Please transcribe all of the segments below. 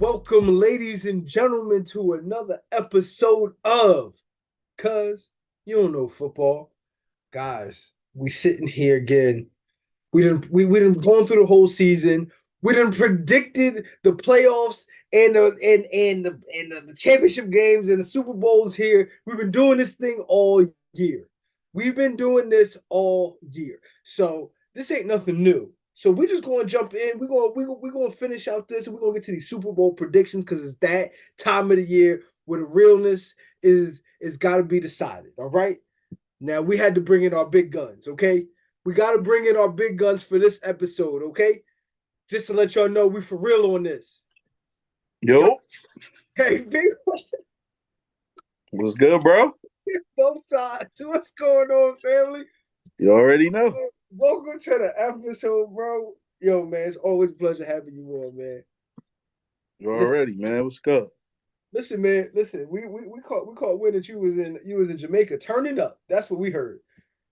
welcome, ladies and gentlemen, to another episode of Cuz You Don't Know Football. Guys, we sitting here again. We didn't gone through the whole season. We didn't predicted the playoffs and the championship games and the Super Bowls here. We've been doing this thing all year. We've been doing this all year. So this ain't nothing new. So we're just going to jump in. We're going to finish out this, and we're going to get to these Super Bowl predictions because it's that time of the year where the realness is got to be decided. All right. Now we had to bring in our big guns. Okay. We got to bring in our big guns for this episode. Okay. Just to let y'all know we for real on this. Yo. Hey, big. What's good, bro? Both sides. What's going on, family? You already know. Welcome to the episode, bro. Yo, man, it's always a pleasure having you on, man. You already, man. What's good? Listen, man. Listen, we caught wind that you was in Jamaica. Turn it up. That's what we heard.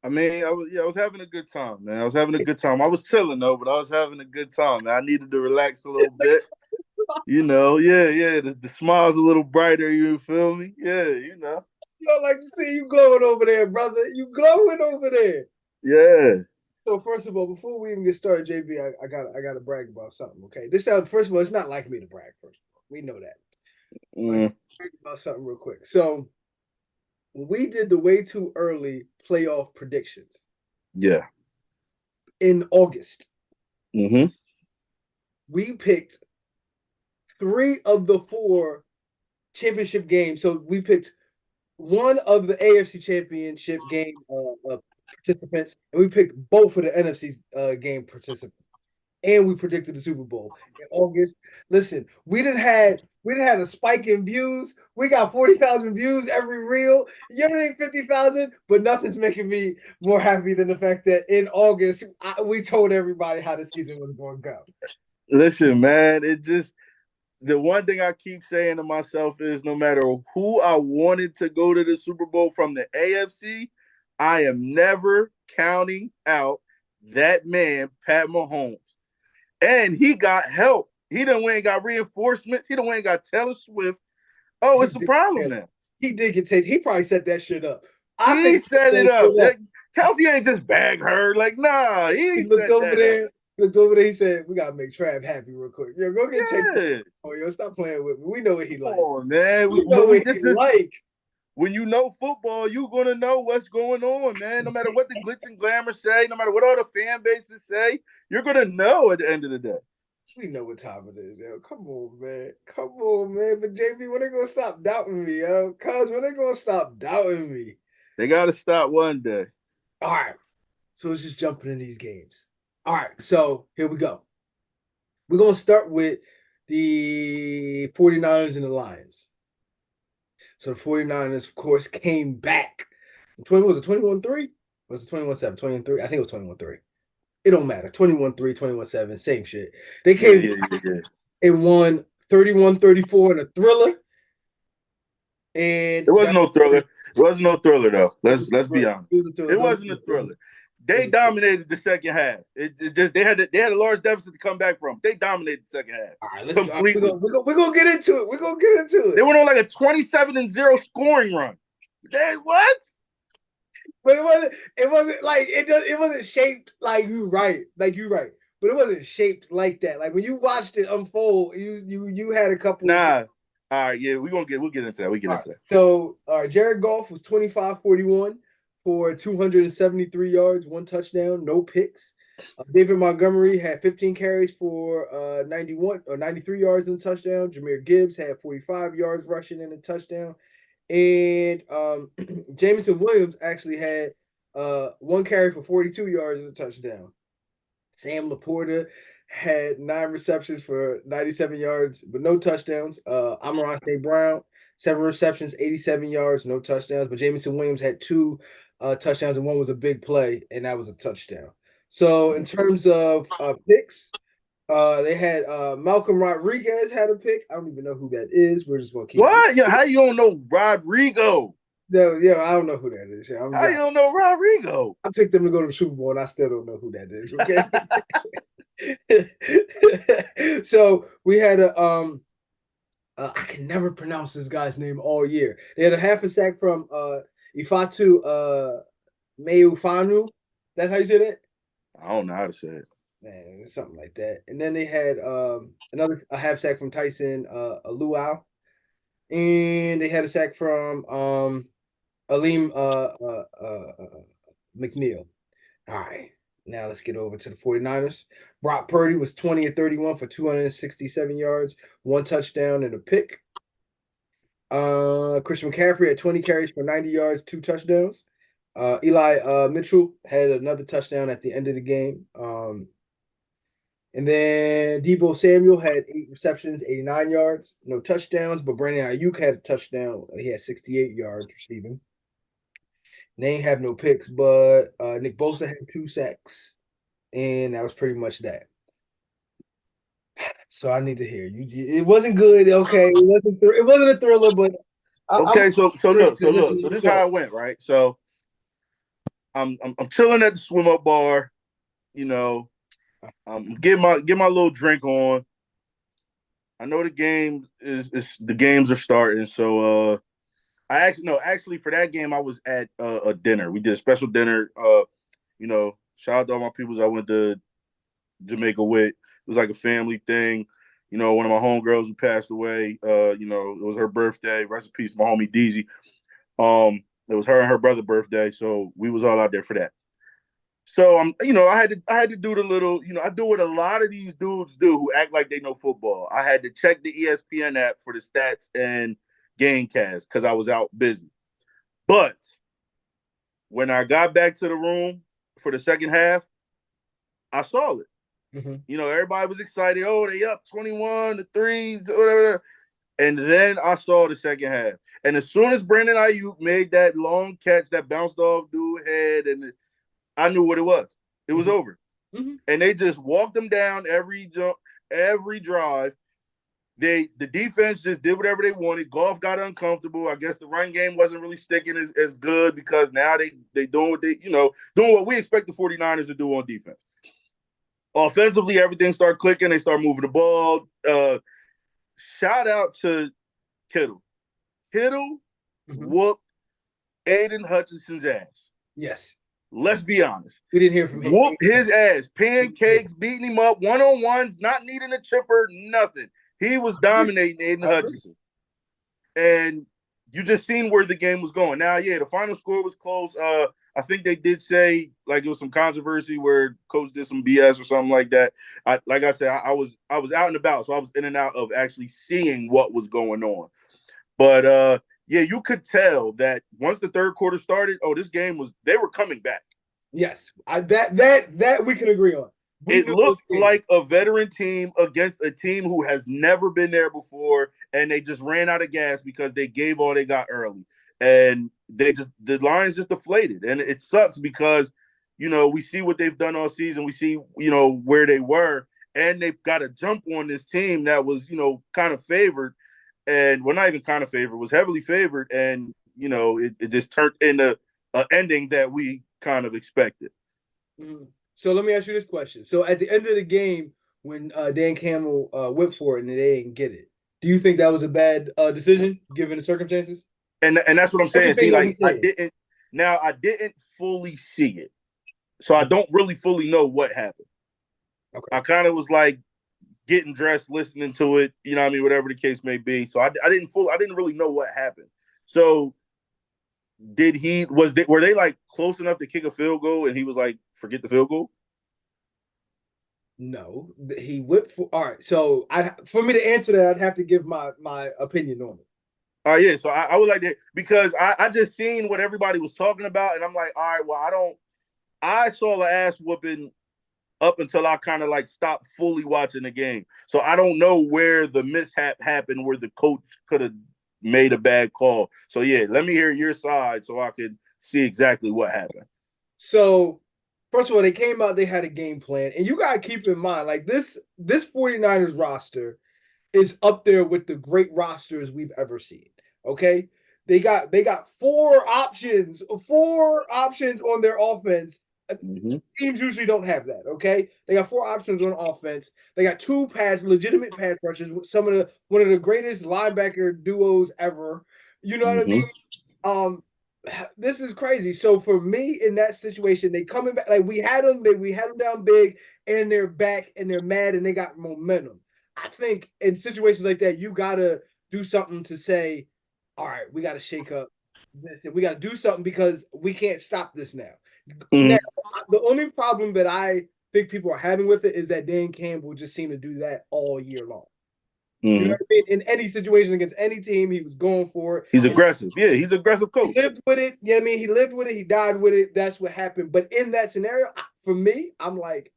I mean, I was having a good time, man. I was having a good time. I was chilling though, but I was having a good time, man. I needed to relax a little bit. The smile's a little brighter, you feel me? Yeah, I like to see you glowing over there, brother. You glowing over there. Yeah. So first of all, before we even get started, JB, I gotta brag about something. Okay, this sounds first of all, it's not like me to brag. First of all, we know that. Brag about something real quick. So when we did the way too early playoff predictions, yeah, in August, we picked 3 of the 4 championship games. So we picked one of the AFC Championship game participants, and we picked both of the NFC game participants, and we predicted the Super Bowl in August. Listen, we didn't had a spike in views. We got 40,000 views every reel. You ain't 50,000, but nothing's making me more happy than the fact that in August we told everybody how the season was going to go. Listen, man, the one thing I keep saying to myself is no matter who I wanted to go to the Super Bowl from the AFC, I am never counting out that man, Pat Mahomes. And he got help. He done went and got reinforcements. He done went and got Taylor Swift. Oh, it's a problem now. He did get taken. He probably set that shit up. He set it up. Kelsey ain't just bag her. Like, nah, he looked over there. Looked over there. He said, "We gotta make Trav happy real quick. Yo, go get taken. Oh, yo, stop playing with me. We know what he like. Oh man, we know what he like. When you know football, you're gonna know what's going on, man. No matter what the glitz and glamour say, no matter what all the fan bases say, you're gonna know at the end of the day. We know what time it is, yo. Come on, man. Come on, man. But JB, when they gonna stop doubting me, yo? Cuz when they gonna stop doubting me? They gotta stop one day. All right. So let's just jump into these games. All right. So here we go. We're gonna start with the 49ers and the Lions. So the 49ers, of course, came back. Was it 21-3? Was it 21-7? 21-3? I think it was 21-3. It don't matter. 21-3, 21-7, same shit. They came and won 31-34 in a thriller. And it wasn't no thriller. It wasn't no thriller though. Let's be honest. It wasn't a thriller. They dominated the second half. It just they had a large deficit to come back from. They dominated the second half. All right, completely. We're gonna get into it. We're gonna get into it. They went on like a 27-0 scoring run. What? But it wasn't like it wasn't shaped like you right. But it wasn't shaped like that. Like when you watched it unfold, you had a couple. Nah. All right, yeah, we'll get into that. Into that. So Jared Goff was 25-41 for 273 yards, 1 touchdown, no picks. David Montgomery had 15 carries for 91 or 93 yards in the touchdown. Jahmyr Gibbs had 45 yards rushing in the touchdown. And Jameson Williams actually had 1 carry for 42 yards in the touchdown. Sam Laporta had 9 receptions for 97 yards, but no touchdowns. Amon-Ra St. Brown, 7 receptions, 87 yards, no touchdowns. But Jameson Williams had 2 touchdowns, and 1 was a big play, and that was a touchdown. So in terms of picks, they had Malcolm Rodriguez had a pick. I don't even know who that is. We're just gonna keep what? Yeah, how you don't know Rodrigo? No, yeah, I don't know who that is. How you don't know Rodrigo? I picked them to go to the Super Bowl, and I still don't know who that is. Okay. So we had a I can never pronounce this guy's name all year. They had a half a sack from Ifatu Meufanu. That's how you say that? I don't know how to say it. Man, something like that. And then they had another a half sack from Tyson Aluau. And they had a sack from Aleem McNeil. All right. Now let's get over to the 49ers. Brock Purdy was 20 of 31 for 267 yards, one touchdown and a pick. Christian McCaffrey had 20 carries for 90 yards, two touchdowns. Eli Mitchell had another touchdown at the end of the game. And then Deebo Samuel had 8 receptions, 89 yards, no touchdowns, but Brandon Ayuk had a touchdown. He had 68 yards receiving. They ain't have no picks, but Nick Bosa had 2 sacks, and that was pretty much that. So I need to hear you. It wasn't good, okay? It wasn't a thriller, but Okay, so look, so this is how it it went, right? So I'm chilling at the swim up bar, you know. Get my little drink on. I know the games are starting, so actually for that game I was at a dinner. We did a special dinner. Shout out to all my peoples I went to Jamaica with. It was like a family thing. One of my homegirls who passed away. It was her birthday. Rest in peace, to my homie Deezy. It was her and her brother's birthday, so we was all out there for that. So I had to do the little, I do what a lot of these dudes do who act like they know football. I had to check the ESPN app for the stats and GameCast because I was out busy. But when I got back to the room for the second half, I saw it. Mm-hmm. Everybody was excited. Oh, they up 21-3, whatever. And then I saw the second half. And as soon as Brandon Ayuk made that long catch that bounced off dude's head, and I knew what it was. It was over. Mm-hmm. And they just walked them down every drive. The defense just did whatever they wanted. Goff got uncomfortable. I guess the run game wasn't really sticking as good because now they doing what doing what we expect the 49ers to do on defense. Offensively, everything started clicking. They start moving the ball. Shout out to Kittle. Kittle whooped Aiden Hutchinson's ass. Yes. Let's be honest. We didn't hear from him. Whooped his ass. Pancakes, beating him up, one-on-ones, not needing a chipper, nothing. He was dominating Aiden Hutchinson. And you just seen where the game was going. Now, yeah, the final score was close. I think they did say like it was some controversy where coach did some BS or something like that. Like I said, I was out and about, so I was in and out of actually seeing what was going on. But yeah, you could tell that once the third quarter started, this game they were coming back. Yes, that we can agree on. It looked like a veteran team against a team who has never been there before, and they just ran out of gas because they gave all they got early. And the Lions just deflated. And it sucks because, we see what they've done all season. We see, where they were, and they've got a jump on this team that was, kind of favored. And we're not even kind of favored, was heavily favored. And, it just turned into an ending that we kind of expected. Mm-hmm. So let me ask you this question. So at the end of the game, when Dan Campbell went for it and they didn't get it, do you think that was a bad decision given the circumstances? And that's what I'm saying. See, like I didn't fully see it, so I don't really fully know what happened. Okay. I kind of was like getting dressed, listening to it, whatever the case may be. So I didn't really know what happened. So were they like close enough to kick a field goal and he was like, forget the field goal? No, he went for. All right, so for me to answer that, I'd have to give my opinion on it. Yeah, so I would like that because I just seen what everybody was talking about, and I'm like, all right, well, I saw the ass whooping up until I kind of like stopped fully watching the game. So I don't know where the mishap happened where the coach could have made a bad call. So yeah, let me hear your side so I could see exactly what happened. So first of all, they came out, they had a game plan, and you gotta keep in mind, like this 49ers roster is up there with the great rosters we've ever seen. Okay. They got four options on their offense Mhm. Teams usually don't have that. Okay, they got 4 options on offense. They got two legitimate pass rushers. Some of the one of the greatest linebacker duos ever. You know what I mean? Mhm. Um, this is crazy. So for me in that situation, they coming back like we had them down big, and they're back and they're mad and they got momentum. I think in situations like that, you gotta do something to say, all right, we gotta shake up this and we gotta do something because we can't stop this now. Now, Mhm. the only problem that I think people are having with it is that Dan Campbell just seemed to do that all year long. You know Mhm. what I mean? In any situation against any team, he was going for it. He's And aggressive. Yeah, he's an aggressive he coach. lived with it. You know what I mean? He lived with it. He died with it. That's what happened. But in that scenario, for me, I'm like,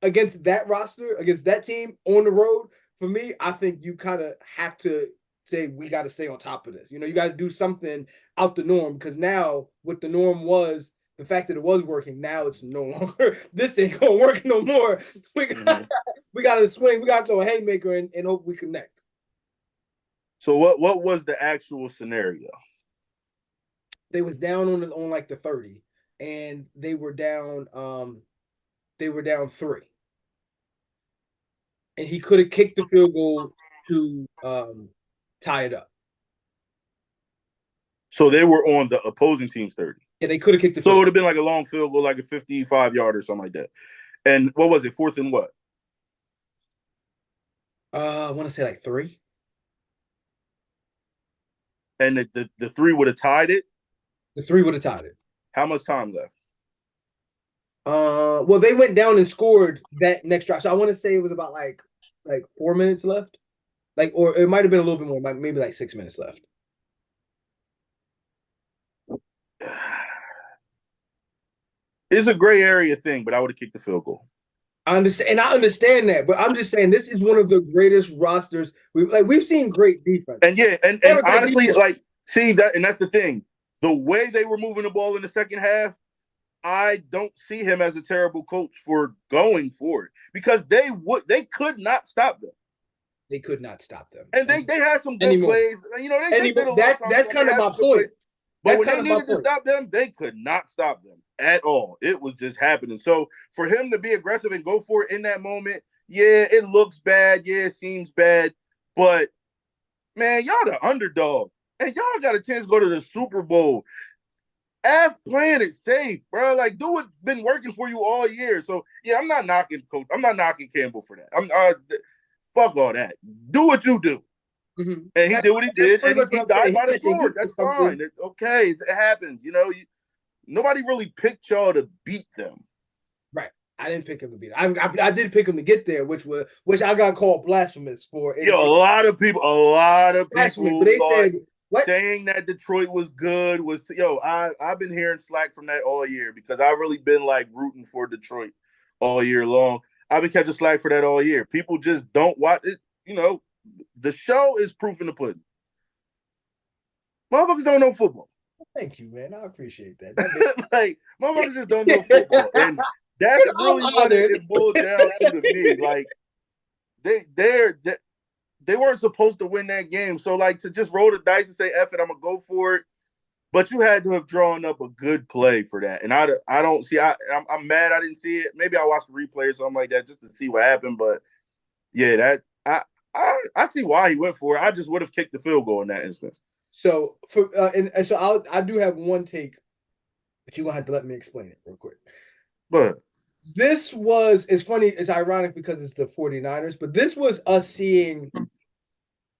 against that roster, against that team on the road, for me, I think you kind of have to say we got to stay on top of this. You know, you got to do something out the norm because now what the norm was, the fact that it was working, now it's no longer. This ain't gonna work no more. We got Mhm. we got to swing. We got to throw a haymaker and hope we connect. So what was the actual scenario? They was down on like the 30, and they were down 3, and he could have kicked the field goal to tie it up. So they were on the opposing team's 30. Yeah, they could have kicked the So it field would goal. have been like a long field goal, like a 55-yard or something like that. And what was it? Fourth and what? I want to say like 3. And the three would have tied it. The 3 would have tied it. How much time left? Well, they went down and scored that next drive. So I want to say it was about like 4 minutes left, like, or it might have been a little bit more, maybe like 6 minutes left. It's a gray area thing, but I would have kicked the field goal. I understand that, but I'm just saying this is one of the greatest rosters we've seen great defense. And yeah, and They have a great honestly, defense. like, see that, and that's the thing. The way they were moving the ball in the second half, I don't see him as a terrible coach for going for it because they could not stop them. They could not stop them. And they had some good Anymore. plays. You know, they did a little something. That's They kind of had my some good plays. point. But That's when kind they of my needed to point. stop them, they could not stop them at all. It was just happening. So for him to be aggressive and go for it in that moment, yeah, it looks bad. Yeah, it seems bad. But man, y'all the underdog. And y'all got a chance to go to the Super Bowl. F playing it safe, bro. Like, do what's been working for you all year. So yeah, I'm not knocking coach. I'm not knocking Campbell for that. Fuck all that. Do what you do. Mm-hmm. And he did what he did, and What he I'm died saying. by the He sword. did That's something. fine. It's okay. It happens. You know, nobody really picked y'all to beat them. Right. I didn't pick him to beat. I did pick him to get there, which I got called blasphemous for. Yo, a lot of people Blasphemous, but they thought said what? saying that Detroit was good was I've been hearing slack from that all year because I've really been like rooting for Detroit all year long. I've been catching slack for that all year. People just don't watch it. You know, the show is proof in the pudding. Motherfuckers don't know football. Thank you, man. I appreciate that. Like motherfuckers just don't know football, and that's really what it boiled down to me. Like they weren't supposed to win that game, so like to just roll the dice and say "F it," I'm gonna go for it. But you had to have drawn up a good play for that, and I don't see. I'm mad I didn't see it. Maybe I'll watch the replay or something like that just to see what happened. But yeah, I see why he went for it. I just would have kicked the field goal in that instance. So and so I do have one take, but you're gonna have to let me explain it real quick. But It's funny, it's ironic because it's the 49ers, but this was us seeing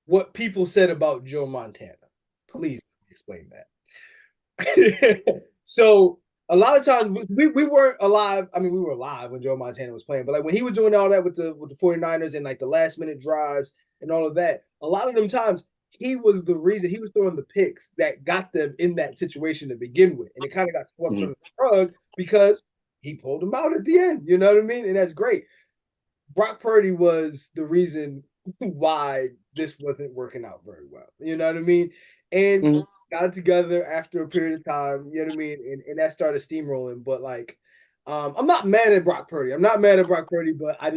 what people said about Joe Montana. Please explain that. So a lot of times we weren't alive. I mean, we were alive when Joe Montana was playing, but like when he was doing all that with the 49ers and like the last minute drives and all of that, a lot of them times he was the reason he was throwing the picks that got them in that situation to begin with. And it kind of got swept under the rug because he pulled them out at the end. You know what I mean? And that's great. Brock Purdy was the reason why this wasn't working out very well. You know what I mean? And got it together after a period of time, you know what I mean? And that started steamrolling. But like, I'm not mad at Brock Purdy. I'm not mad at Brock Purdy, but I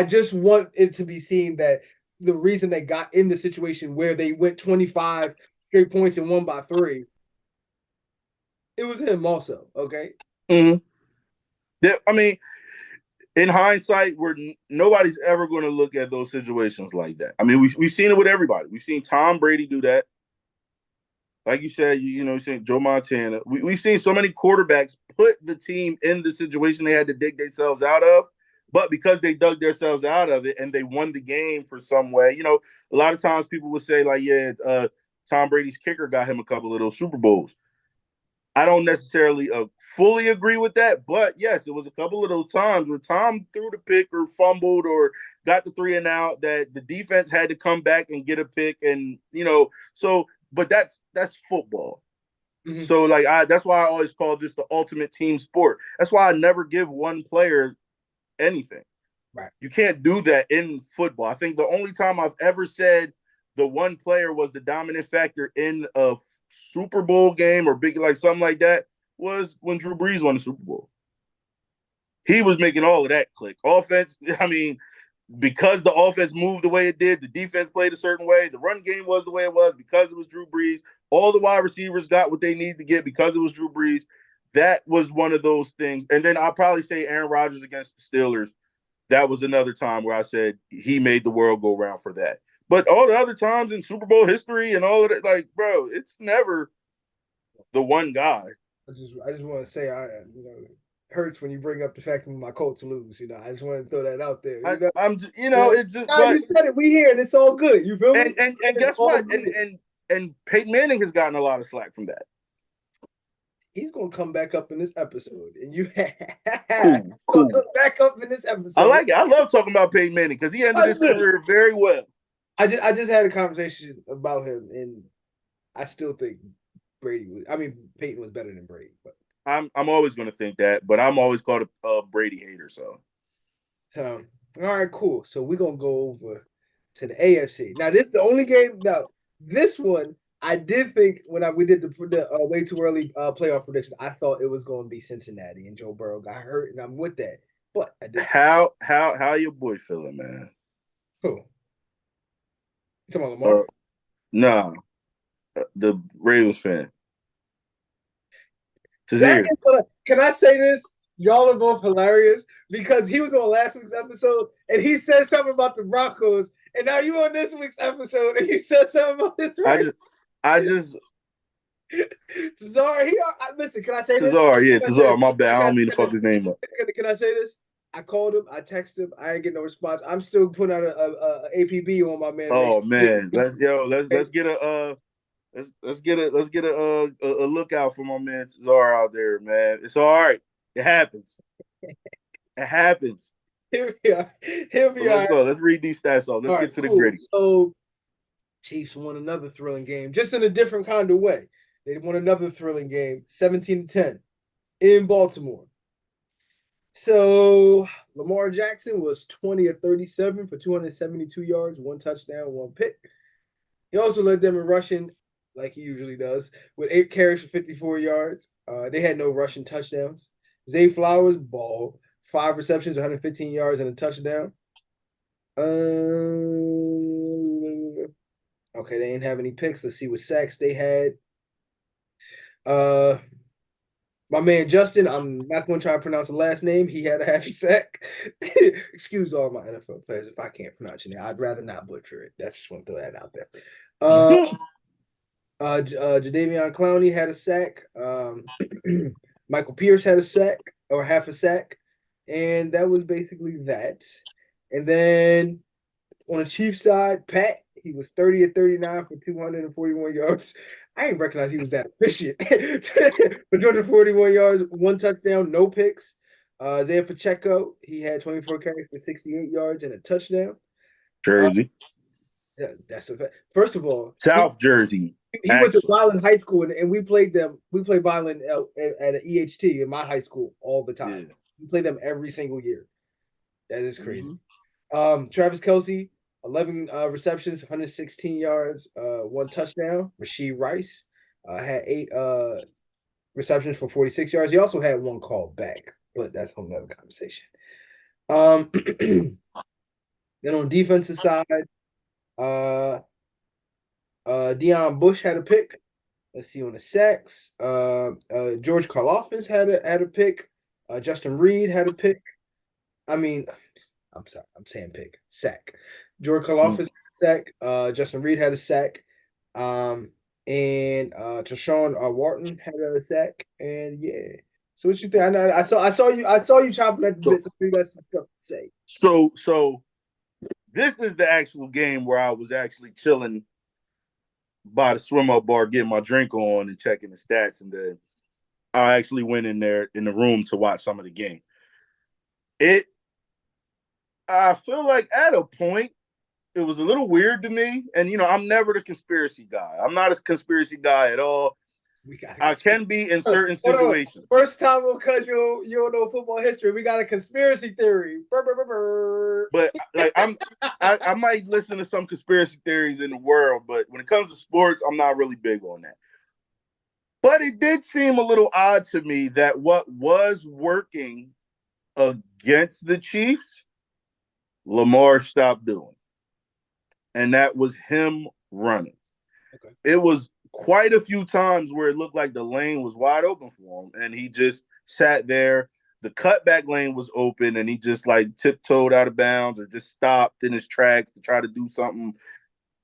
just want it to be seen that the reason they got in the situation where they went 25 straight points and won by 3 It was him also. Okay. Mm-hmm. Yeah, I mean, in hindsight, nobody's ever going to look at those situations like that. I mean, we've seen it with everybody. We've seen Tom Brady do that. Like you said, you've seen Joe Montana. We've seen so many quarterbacks put the team in the situation they had to dig themselves out of. But because they dug themselves out of it and they won the game for some way, a lot of times people would say, like, yeah, Tom Brady's kicker got him a couple of those Super Bowls. I don't necessarily fully agree with that, but yes, it was a couple of those times where Tom threw the pick or fumbled or got the 3-and-out that the defense had to come back and get a pick, and so. But that's football. Mm-hmm. So like that's why I always call this the ultimate team sport. That's why I never give one player anything. Right. You can't do that in football. I think the only time I've ever said the one player was the dominant factor in a Super Bowl game or big like something like that was when Drew Brees won the Super Bowl. He was making all of that click. Offense, I mean, because the offense moved the way it did, the defense played a certain way, the run game was the way it was because it was Drew Brees. All the wide receivers got what they needed to get because it was Drew Brees. That was one of those things. And then I'll probably say Aaron Rodgers against the Steelers. That was another time where I said he made the world go round for that. But all the other times in Super Bowl history and all of it, like, bro, it's never the one guy. I just want to say hurts when you bring up the fact that my Colts lose. I just want to throw that out there. I'm, Yeah. it just, Nah, but you said it. We here, and it's all good. You feel me? and It's guess all what? good. And Peyton Manning has gotten a lot of slack from that. He's gonna come back up in this episode, and you Cool, gonna cool. come back up in this I episode. like it. I love talking about Peyton Manning because he ended his career very well. I just had a conversation about him, and I still think Peyton was better than Brady. But I'm always going to think that, but I'm always called a Brady hater. So, all right, cool. So we're gonna go over to the AFC. Now, this is the only game. Now, this one I did think when we did the way too early playoff predictions, I thought it was going to be Cincinnati, and Joe Burrow got hurt, and I'm with that. But I did. how your boy feeling, man? Who? You talking about Lamar? Nah, the Ravens fan. Tazir. Can I say this? Y'all are both hilarious because he was on last week's episode and he said something about the Broncos, and now you on this week's episode and you said something about this. Right? I just. Tazar, listen. Can I say this? Tazar, yeah, Tazar. My bad. I don't mean to fuck his name up. Can I say this? I called him. I texted him. I ain't get no response. I'm still putting out a APB on my man. Oh man, let's get a let's get a lookout for my man Tazar out there, man. It's all right. It happens. It happens. Here we are. Let's go. Let's read these stats off. Let's get to the gritty. So, Chiefs won another thrilling game, just in a different kind of way. They won another thrilling game, 17-10, in Baltimore. So Lamar Jackson was 20 of 37 for 272 yards, 1 touchdown, 1 pick. He also led them in rushing, like he usually does, with 8 carries for 54 yards. They had no rushing touchdowns. Zay Flowers ball, 5 receptions, 115 yards, and a touchdown. Okay, they didn't have any picks. Let's see what sacks they had. My man Justin, I'm not going to try to pronounce the last name. He had a half sack. Excuse all my NFL players if I can't pronounce your name. I'd rather not butcher it. That's just want to throw that out there. Jadeveon Clowney had a sack. Michael Pierce had a sack or half a sack. And that was basically that. And then on the Chiefs side, Pat, he was 30 of 39 for 241 yards. I didn't recognize he was that efficient. For 241 yards, 1 touchdown, no picks. Isaiah Pacheco, he had 24 carries for 68 yards and a touchdown. Jersey. That's a fact. First of all, South Jersey. He went to Violin High School, and we played them. We played violin at an EHT in my high school all the time. Yeah. We played them every single year. That is crazy. Mm-hmm. Travis Kelce, 11 receptions, 116 yards, 1 touchdown. Rashee Rice had 8 receptions for 46 yards. He also had 1 call back, but that's a whole nother conversation. Then on defensive side, Deion Bush had a pick. Let's see on the sacks. George Karlaftis had a pick. Justin Reed had a pick. I mean, I'm sorry, I'm saying pick sack. George Karlaftis had a sack. Justin Reed had a sack. And Tashawn Wharton had a sack. And yeah. So what you think? I saw you chopping at the bit. So you got some stuff to say. So this is the actual game where I was actually chilling by the swim up bar, getting my drink on and checking the stats, and then I actually went in there in the room to watch some of the game. I feel like at a point it was a little weird to me, and I'm never the conspiracy guy. I'm not a conspiracy guy at all. I can be in certain situations. First time because you don't know football history. We got a conspiracy theory. But like I might listen to some conspiracy theories in the world, but when it comes to sports, I'm not really big on that. But it did seem a little odd to me that what was working against the Chiefs, Lamar stopped doing. And that was him running. Okay. It was quite a few times where it looked like the lane was wide open for him, and he just sat there. The cutback lane was open, and he just like tiptoed out of bounds or just stopped in his tracks to try to do something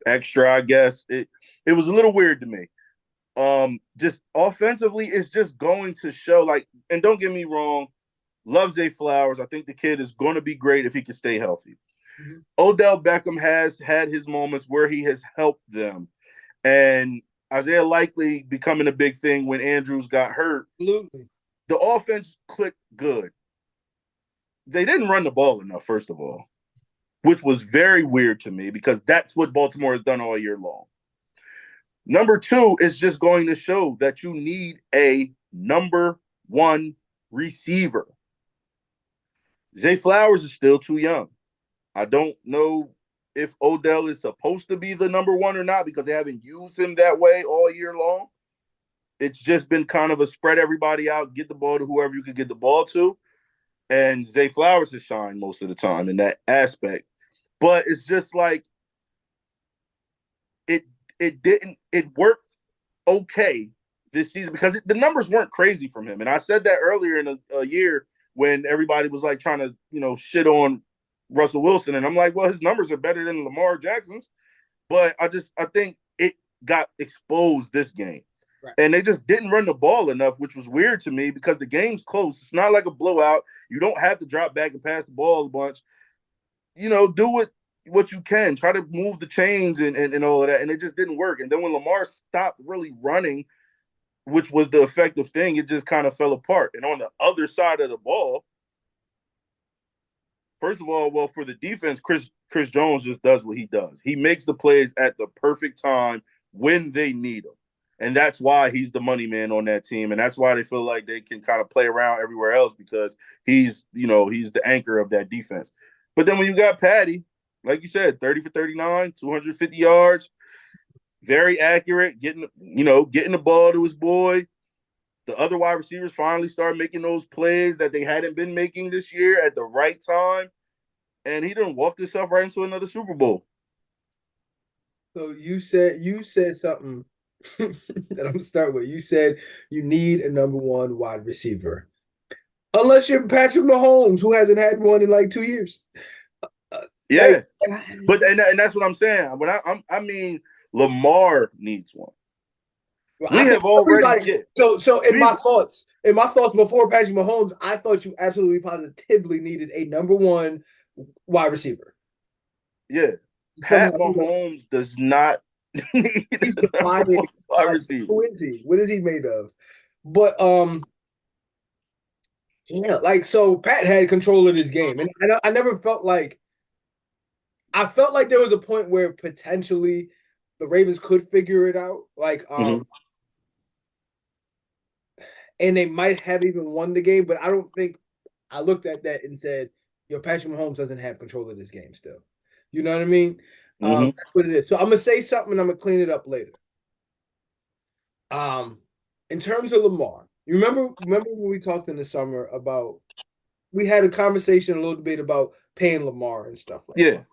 extra, I guess. It was a little weird to me. Just offensively, it's just going to show, like, and don't get me wrong, love Zay Flowers. I think the kid is going to be great if he can stay healthy. Mm-hmm. Odell Beckham has had his moments where he has helped them. And Isaiah Likely becoming a big thing when Andrews got hurt. Absolutely. The offense clicked good. They didn't run the ball enough, first of all, which was very weird to me because that's what Baltimore has done all year long. Number two is just going to show that you need a number one receiver. Zay Flowers is still too young. I don't know if Odell is supposed to be the number one or not because they haven't used him that way all year long. It's just been kind of a spread everybody out, get the ball to whoever you could get the ball to. And Zay Flowers has shined most of the time in that aspect. But it's just like it worked okay this season because the numbers weren't crazy from him. And I said that earlier in a year when everybody was like trying to, shit on Russell Wilson. And I'm like, well, his numbers are better than Lamar Jackson's. But I think it got exposed this game. Right. And they just didn't run the ball enough, which was weird to me because the game's close. It's not like a blowout. You don't have to drop back and pass the ball a bunch. Do what you can. Try to move the chains and all of that. And it just didn't work. And then when Lamar stopped really running, which was the effective thing, it just kind of fell apart. And on the other side of the ball, first of all, well, for the defense, Chris Jones just does what he does. He makes the plays at the perfect time when they need him. And that's why he's the money man on that team. And that's why they feel like they can kind of play around everywhere else because he's the anchor of that defense. But then when you got Patty, like you said, 30 for 39, 250 yards, very accurate, getting the ball to his boy. The other wide receivers finally started making those plays that they hadn't been making this year at the right time. And he didn't walk himself right into another Super Bowl. So you said something that I'm gonna start with. You said you need a number one wide receiver. Unless you're Patrick Mahomes, who hasn't had one in like 2 years. Yeah. But that's what I'm saying. When I mean Lamar needs one. Well, we have already. So in my thoughts before Patrick Mahomes, I thought you absolutely positively needed a number one wide receiver. Yeah, Pat Mahomes does not need a number one wide receiver. Who is he? What is he made of? But yeah, like so Pat had control of this game, and I never felt like. I felt like there was a point where potentially the Ravens could figure it out, like and they might have even won the game, but I don't think I looked at that and said, Patrick Mahomes doesn't have control of this game still. You know what I mean? That's what it is. So I'm gonna say something and I'm gonna clean it up later. In terms of Lamar, you remember when we talked in the summer about we had a conversation, a little debate about paying Lamar and stuff like that.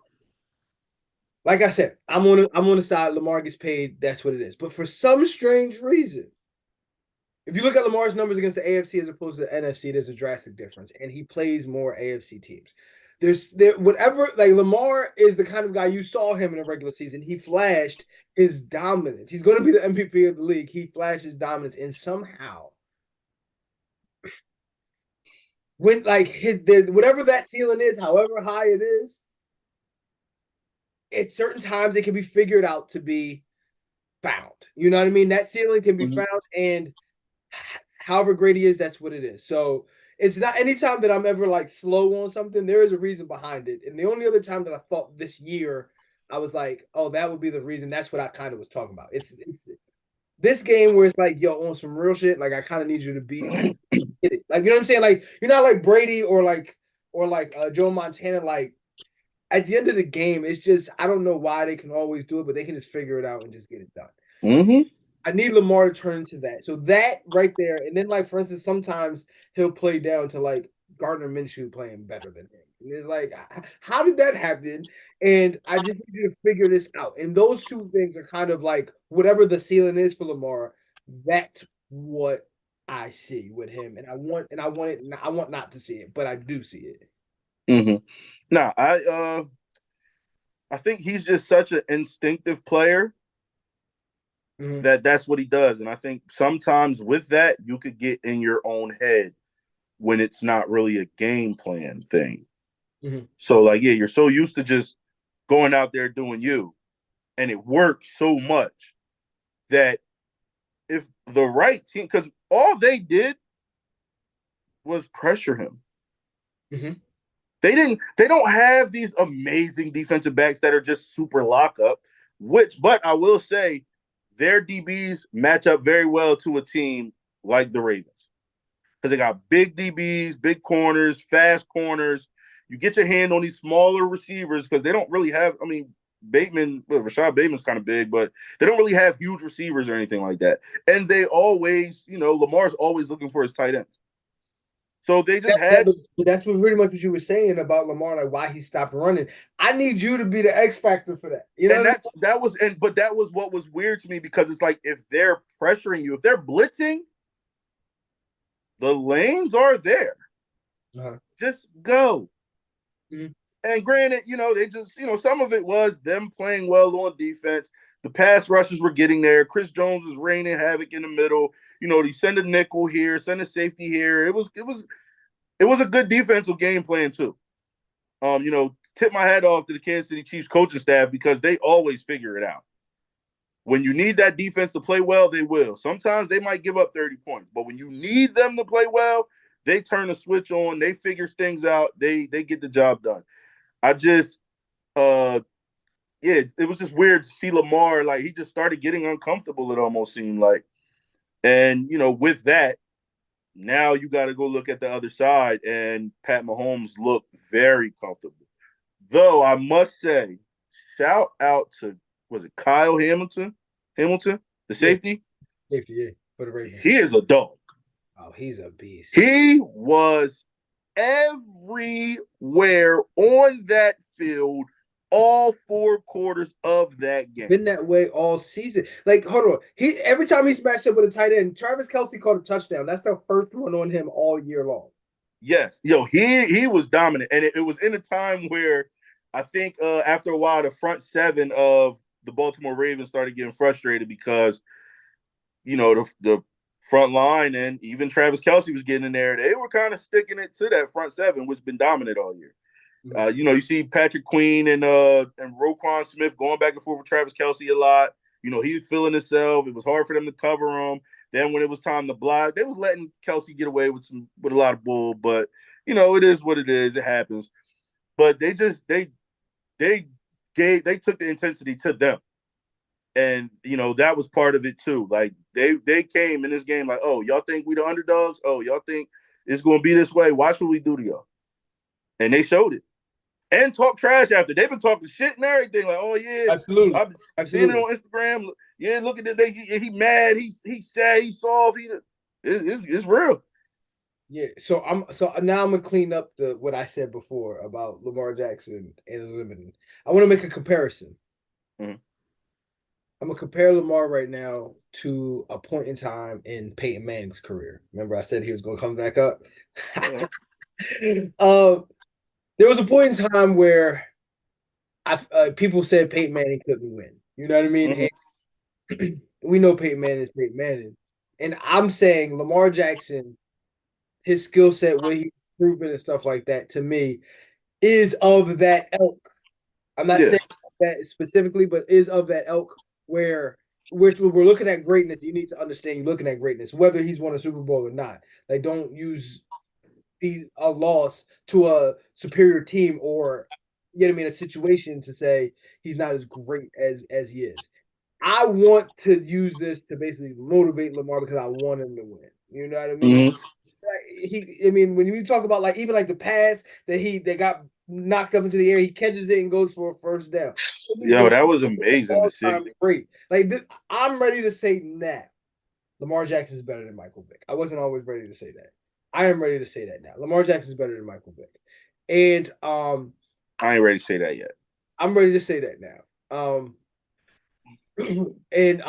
like I said, I'm on the side. Lamar gets paid. That's what it is. But for some strange reason, if you look at Lamar's numbers against the AFC as opposed to the NFC, there's a drastic difference, and he plays more AFC teams. Whatever, like Lamar is the kind of guy you saw him in a regular season. He flashed his dominance. He's going to be the MVP of the league. He flashes dominance, and somehow when like whatever that ceiling is, however high it is, at certain times it can be figured out to be found. You know what I mean? That ceiling can be Mhm. found, and however great he is, that's what it is. So it's not anytime that I'm ever like slow on something, there is a reason behind it. And the only other time that I thought this year, I was like, oh, that would be the reason. That's what I kind of was talking about. It's this game where it's like, yo, on some real shit, like I kind of need you to be get it. Like, you know what I'm saying? Like, you're not like Brady or Joe Montana. Like, at the end of the game, it's just I don't know why they can always do it, but they can just figure it out and just get it done. Mm-hmm. I need Lamar to turn into that. So that right there, and then like for instance, sometimes he'll play down to like Gardner Minshew playing better than him. And it's like, how did that happen? And I just need you to figure this out. And those two things are kind of like whatever the ceiling is for Lamar. That's what I see with him, and I want not to see it, but I do see it. Mm-hmm. Now, I think he's just such an instinctive player Mm-hmm. that that's what he does, and I think sometimes with that you could get in your own head when it's not really a game plan thing. Mm-hmm. So, like, yeah, you're so used to just going out there doing you, and it works so much that if the right team, because all they did was pressure him. Mm-hmm. They don't have these amazing defensive backs that are just super lockup, but I will say their DBs match up very well to a team like the Ravens. Because they got big DBs, big corners, fast corners. You get your hand on these smaller receivers because they don't really have, I mean, Rashad Bateman's kind of big, but they don't really have huge receivers or anything like that. And they always, Lamar's always looking for his tight ends. So they just had, That's what pretty much what you were saying about Lamar, like why he stopped running. I need you to be the X factor for that. You know and what that was what was weird to me because it's like if they're pressuring you, if they're blitzing, the lanes are there. I mean? Uh-huh. Just go. Mhm. And granted, they just, some of it was them playing well on defense. The pass rushes were getting there. Chris Jones was raining havoc in the middle. They send a nickel here, send a safety here. It was a good defensive game plan too. Tip my hat off to the Kansas City Chiefs coaching staff because they always figure it out. When you need that defense to play well, they will. Sometimes they might give up 30 points, but when you need them to play well, they turn the switch on, they figure things out, they get the job done. I just yeah, it was just weird to see Lamar, like he just started getting uncomfortable, it almost seemed like. And with that, now you got to go look at the other side, and Pat Mahomes looked very comfortable. Though I must say, shout out to was it Kyle Hamilton? Hamilton, the Yeah, safety. safety, yeah, for the Ravens. He is a dog. Oh, he's a beast. He was everywhere on that field, all 4 quarters of that game. Been that way all season. Like, hold on. Every time he's matched up with a tight end, Travis Kelce caught a touchdown. That's the first one on him all year long. Yes, he was dominant, and it was in a time where I think after a while the front seven of the Baltimore Ravens started getting frustrated because the front line and even Travis Kelce was getting in there. They were kind of sticking it to that front seven, which has been dominant all year. You see Patrick Queen and Roquan Smith going back and forth with Travis Kelce a lot. He was feeling himself. It was hard for them to cover him. Then when it was time to block, they was letting Kelce get away with a lot of bull. But it is what it is. It happens. But they took the intensity to them, and that was part of it too. Like they came in this game like, oh, y'all think we the underdogs? Oh, y'all think it's going to be this way? Watch what we do to y'all, and they showed it. And talk trash after. They've been talking shit and everything. Like, oh yeah, Absolutely. I'm seeing it on Instagram. Yeah, look at this. He mad. He sad. He's soft. It's real. Yeah. So now I'm gonna clean up what I said before about Lamar Jackson and his limiting. I want to make a comparison. Mhm. I'm gonna compare Lamar right now to a point in time in Peyton Manning's career. Remember, I said he was gonna come back up. Yeah. um, there was a point in time where people said Peyton Manning couldn't win. You know what I mean? Mhm. And we know Peyton Manning is Peyton Manning, and I'm saying Lamar Jackson, his skill set, what he's proven and stuff like that, to me, is of that ilk. I'm not Yeah. saying that specifically, but is of that ilk where which when we're looking at greatness, you need to understand you're looking at greatness, whether he's won a Super Bowl or not. Like, don't use a loss to a superior team or you know what I mean, a situation to say he's not as great as he is. I want to use this to basically motivate Lamar because I want him to win. You know what I mean? Mhm. I mean, when you talk about like even like the pass that got knocked up into the air, he catches it and goes for a first down. Yo, that was amazing to All see. time great. Like this, I'm ready to say now, Lamar Jackson is better than Michael Vick. I wasn't always ready to say that. I am ready to say that now. Lamar Jackson is better than Michael Vick, and I ain't ready to say that yet. I'm ready to say that now. And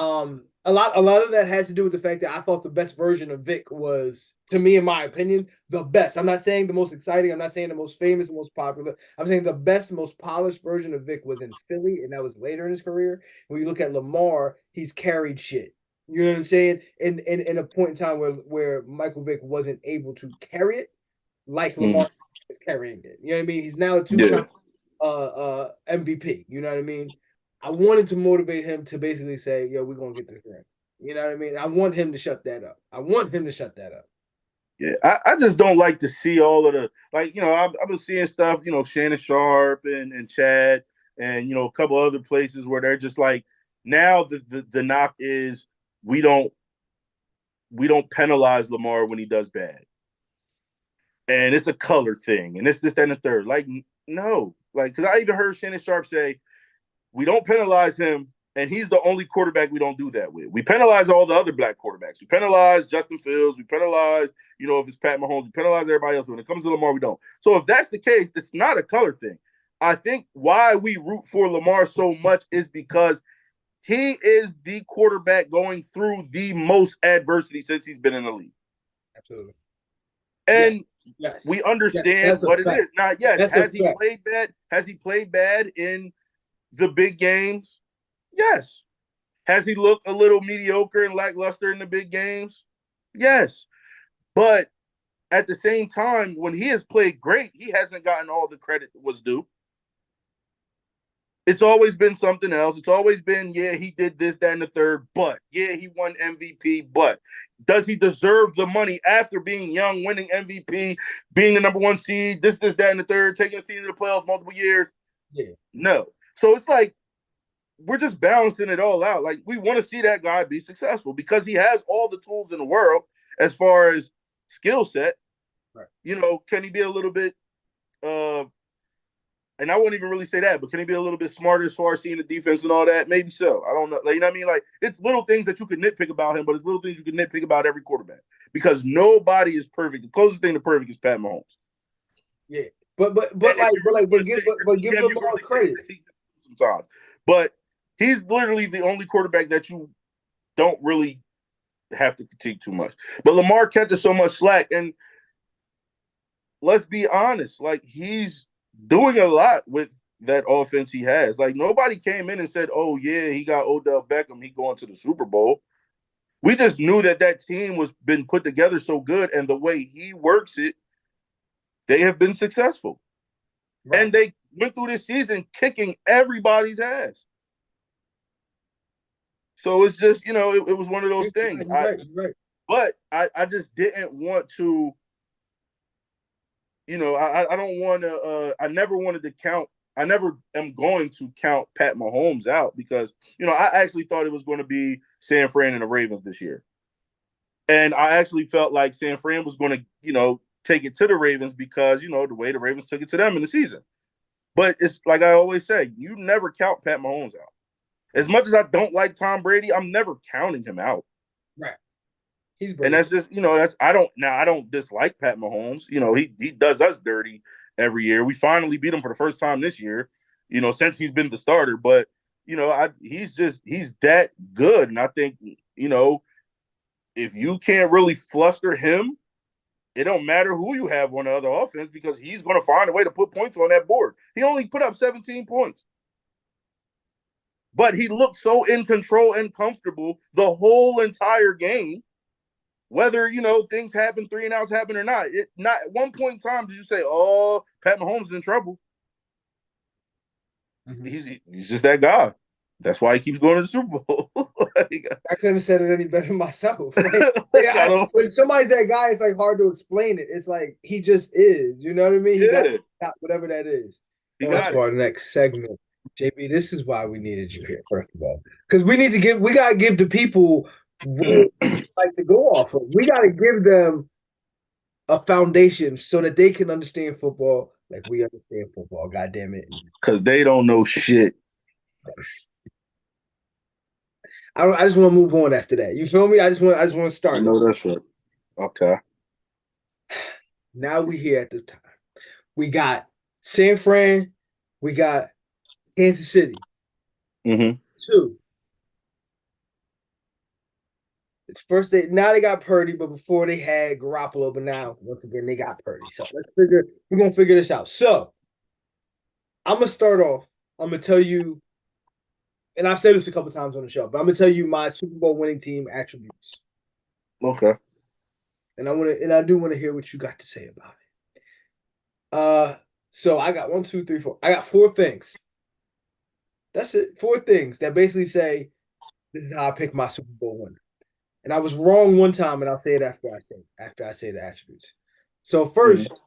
a lot of that has to do with the fact that I thought the best version of Vic was, to me, in my opinion, the best. I'm not saying the most exciting. I'm not saying the most famous, the most popular. I'm saying the best, most polished version of Vic was in Philly, and that was later in his career. When you look at Lamar, he's carried shit. You know what I'm saying? In a point in time where Michael Vick wasn't able to carry it like Mhm. Lamar is carrying it. You know what I mean? He's now a Yeah. two-time MVP. You know what I mean? I wanted to motivate him to basically say, "Yo, we're gonna get this ring." You know what I mean? I want him to shut that up. I want him to shut that up. Yeah, I just don't like to see all of the like I've been seeing stuff Shannon Sharp and Chad and a couple other places where they're just like now the knock is we don't we don't penalize Lamar when he does bad and it's a color thing and it's this that and the third like no like because I even heard Shannon Sharp say we don't penalize him, and he's the only quarterback we don't do that with. We penalize all the other black quarterbacks. We penalize Justin Fields. We penalize, if it's Pat Mahomes, we penalize everybody else. But when it comes to Lamar, we don't. So if that's the case, it's not a color thing. I think why we root for Lamar so much is because he is the quarterback going through the most adversity since he's been in the league. Absolutely. Yeah. And Yes. we Yes. understand That's a what it fact. is. Now, yes, That's a has he fact. played bad? Has he played bad in the big games? Yes. Has he looked a little mediocre and lackluster in the big games? Yes. But at the same time, when he has played great, he hasn't gotten all the credit that was due. It's always been something else. It's always been, yeah, he did this, that, and the third, but yeah, he won MVP. But does he deserve the money after being young, winning MVP, being the number one seed, this, that, and the third, taking the team to the playoffs multiple years? Yeah. No. So it's like we're just balancing it all out. Like we want to see that guy be successful because he has all the tools in the world as far as skill set. Right. Can he be a little bit and I won't even really say that, but can he be a little bit smarter as far as seeing the defense and all that? Maybe so. I don't know. Like, you know what I mean? Like it's little things that you can nitpick about him, but it's little things you can nitpick about every quarterback because nobody is perfect. The closest thing to perfect is Pat Mahomes. Yeah. But And if like you really want to say but give him, you can Lamar really say credit. sometimes. But he's literally the only quarterback that you don't really have to critique too much. But Lamar catches so much slack, and let's be honest, like he's doing a lot with that offense he has. Like nobody came in and said, "Oh yeah, he got Odell Beckham, he going to the Super Bowl." We just knew that team was been put together so good, and the way he works it, they have been successful. Right. And they went through this season kicking everybody's ass. So it's just, it was one of those things. You're right. You're right. But I just didn't want to, I don't want to, I never wanted to count, I never am going to count Pat Mahomes out because, I actually thought it was going to be San Fran and the Ravens this year. And I actually felt like San Fran was going to, take it to the Ravens because, the way the Ravens took it to them in the season. But it's like I always say, you never count Pat Mahomes out. As much as I don't like Tom Brady, I'm never counting him out. Right. He's And Brady. that's just, I don't dislike Pat Mahomes. He does us dirty every year. We finally beat him for the first time this year, since he's been the starter. But, he's that good. And I think, if you can't really fluster him, it don't matter who you have on the other offense because he's going to find a way to put points on that board. He only put up 17 points. But he looked so in control and comfortable the whole entire game. Whether, things happen, 3 and outs happen or not. Not at one point in time did you say, oh, Pat Mahomes is in trouble. Mm-hmm. He's just that guy. That's why he keeps going to the Super Bowl. I couldn't have said it any better myself. When somebody's that guy, it's like hard to explain it. It's like he just is. You know what I mean? He got whatever that is. That's for our next segment. JB, this is why we needed you here, first of all. Because we gotta give the people like to go off of. We gotta give them a foundation so that they can understand football like we understand football. God damn it. Because they don't know shit. I just want to move on after that. You feel me? I just want to start. I know that's right. Okay. Now we here at the time. We got San Fran. We got Kansas City. Mm-hmm. 2. It's first now they got Purdy, but before they had Garoppolo, but now once again they got Purdy. So we're gonna figure this out. So I'm gonna start off. I'm gonna tell you, and I've said this a couple times on the show, but I'm gonna tell you my Super Bowl winning team attributes. Okay. And I do want to hear what you got to say about it. So I got 1, 2, 3, 4. I got 4 things. That's it. 4 things that basically say this is how I pick my Super Bowl winner. And I was wrong one time, and I'll say it after I say the attributes. So first,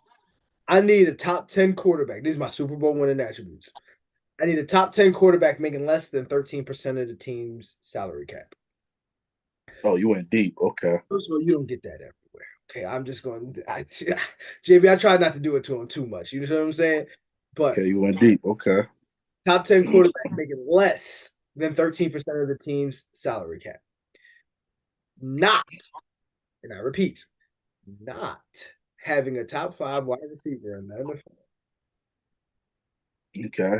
I need a top 10 quarterback. This is my Super Bowl winning attributes. I need a top 10 quarterback making less than 13% of the team's salary cap. Oh, you went deep. Okay. First of all, you don't get that everywhere. Okay, I'm just going. JB, I try not to do it to him too much. You know what I'm saying? But okay, you went deep. Okay. Top 10 quarterback making less than 13% of the team's salary cap. Not, and I repeat, not having a top 5 wide receiver in the NFL. Okay.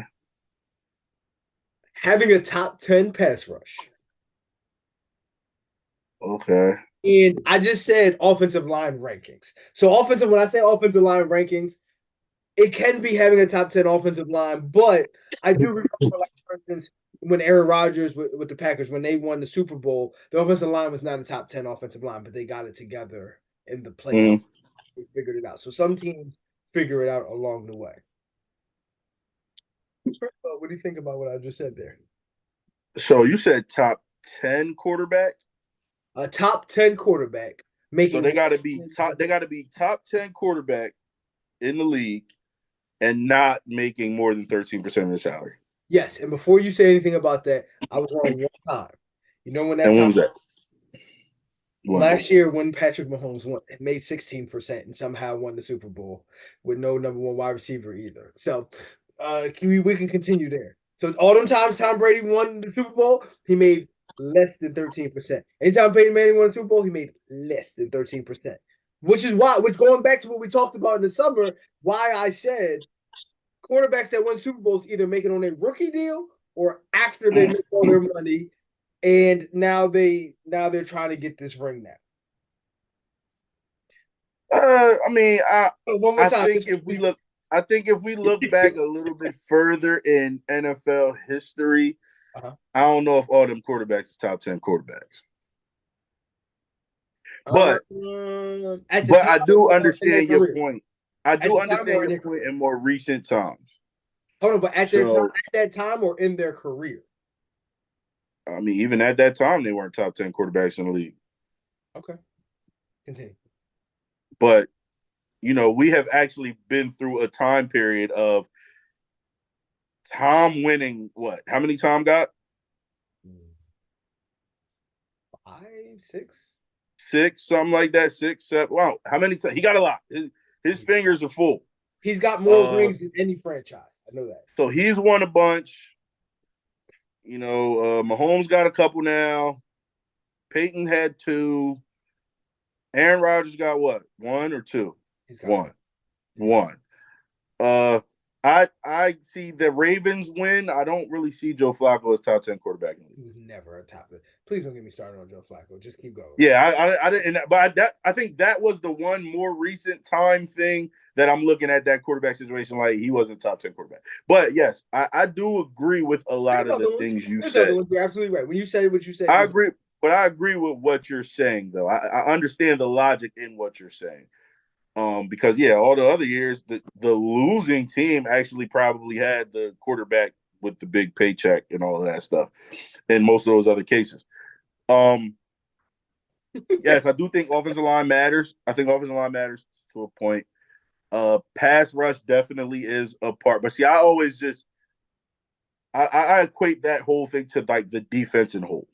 Having a top 10 pass rush. Okay. And I just said offensive line rankings. So when I say offensive line rankings, it can be having a top 10 offensive line, but I do remember, like, for instance, when Aaron Rodgers with the Packers, when they won the Super Bowl, the offensive line was not a top 10 offensive line, but they got it together in the playoffs. Mm-hmm. They figured it out. So some teams figure it out along the way. What do you think about what I just said there? So you said top 10 quarterback? A top 10 quarterback making. So they got to be top. They got to be top 10 quarterback in the league and not making more than 13% of the salary. Yes, and before you say anything about that, I was wrong one time. You know when that? And when was that? Last year when Patrick Mahomes made 16% and somehow won the Super Bowl with no number 1 wide receiver either. So we can continue there. So all them times Tom Brady won the Super Bowl, he made less than 13%. Anytime Peyton Manning won the Super Bowl, he made less than 13%. Which going back to what we talked about in the summer, why I said quarterbacks that win Super Bowls either make it on a rookie deal or after they make all their money, and now they're trying to get this ring now. I think if we look back a little bit further in NFL history, I don't know if all them quarterbacks is top 10 quarterbacks. But I do understand your point. I do understand your point in more recent times. Hold on, but at that time or in their career? I mean, even at that time, they weren't top 10 quarterbacks in the league. Okay. Continue. But, we have actually been through a time period of Tom winning what? How many Tom got? 5, 6? 6, something like that. 6, 7. Wow. How many times? He got a lot. His fingers are full. He's got more rings than any franchise. I know that. So he's won a bunch. Mahomes got a couple now. Peyton had 2. Aaron Rodgers got what? 1 or 2? He's got 1. I see the Ravens win. I don't really see Joe Flacco as top 10 quarterback in the He league. was never a top. Please don't get me started on Joe Flacco. Just keep going. Yeah, I didn't, but I think that was the one more recent time thing that I'm looking at that quarterback situation like he wasn't top 10 quarterback. But yes, I do agree with a lot There's of the other ones. things you There's other said. ones. You're absolutely right. When you say what you said, I agree, but I agree with what you're saying though. I understand the logic in what you're saying. Because yeah, all the other years, the losing team actually probably had the quarterback with the big paycheck and all of that stuff in most of those other cases. Yes, I do think offensive line matters. I think offensive line matters to a point. Pass rush definitely is a part, but see, I always just I equate that whole thing to like the defense in whole.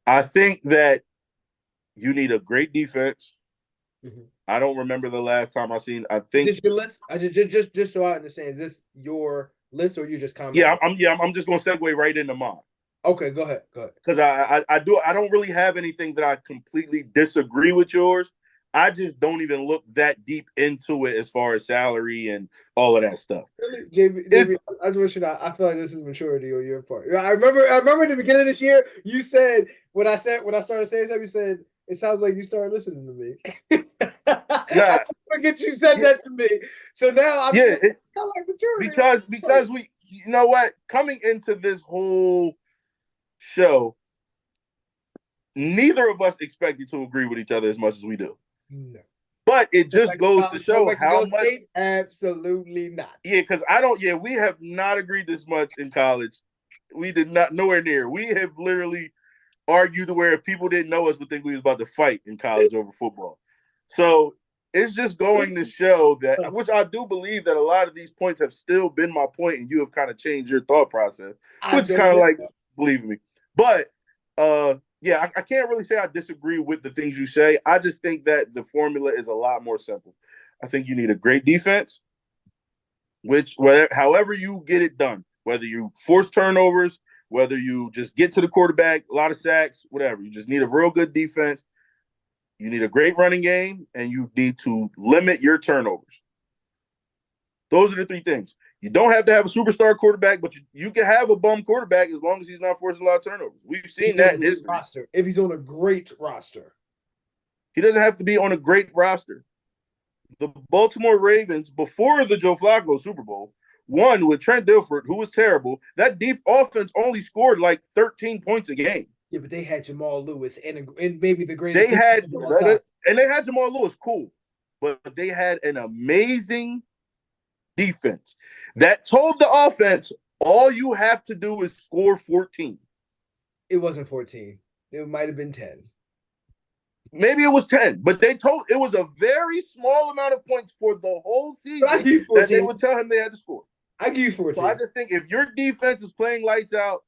I think that you need a great defense. mm-hmm. I don't remember the last time I seen. I think is this your list. I just so I understand. Is this your list or you just commenting? I'm just gonna segue right into mine. Okay, go ahead. Go ahead. Because I don't really have anything that I completely disagree with yours. I just don't even look that deep into it as far as salary and all of that stuff. Really, JB, I just want you to know, I feel like this is maturity on your part. I remember in the beginning of this year, you said when I started saying something, you said it sounds like you started listening to me. I forget you said that to me. So now I'm like maturity. Because we, you know what, coming into this whole show, neither of us expected to agree with each other as much as we do. No. But it just goes to show how much. Absolutely not. Yeah, because we have not agreed this much in college. We did not, nowhere near. We have literally argued to where if people didn't know us would think we was about to fight in college over football. So it's just going to show that, which I do believe that a lot of these points have still been my point, and you have kind of changed your thought process, which is kind of like believing me. But yeah, I can't really say I disagree with the things you say. I just think that the formula is a lot more simple. I think you need a great defense, however you get it done, whether you force turnovers, whether you just get to the quarterback, a lot of sacks, whatever. You just need a real good defense. You need a great running game, and you need to limit your turnovers. Those are the three things. You don't have to have a superstar quarterback, but you can have a bum quarterback as long as he's not forcing a lot of turnovers. We've seen that in history. Roster, if he's on a great roster. He doesn't have to be on a great roster. The Baltimore Ravens, before the Joe Flacco Super Bowl, won with Trent Dilfer, who was terrible. That deep offense only scored like 13 points a game. Yeah, but they had Jamal Lewis and maybe the greatest. They had Jamal Lewis, cool, but they had an amazing defense that told the offense all you have to do is score 14. It wasn't 14. It might have been 10. Maybe it was 10, but it was a very small amount of points for the whole season that they would tell him they had to score. I give you 14. So I just think if your defense is playing lights out,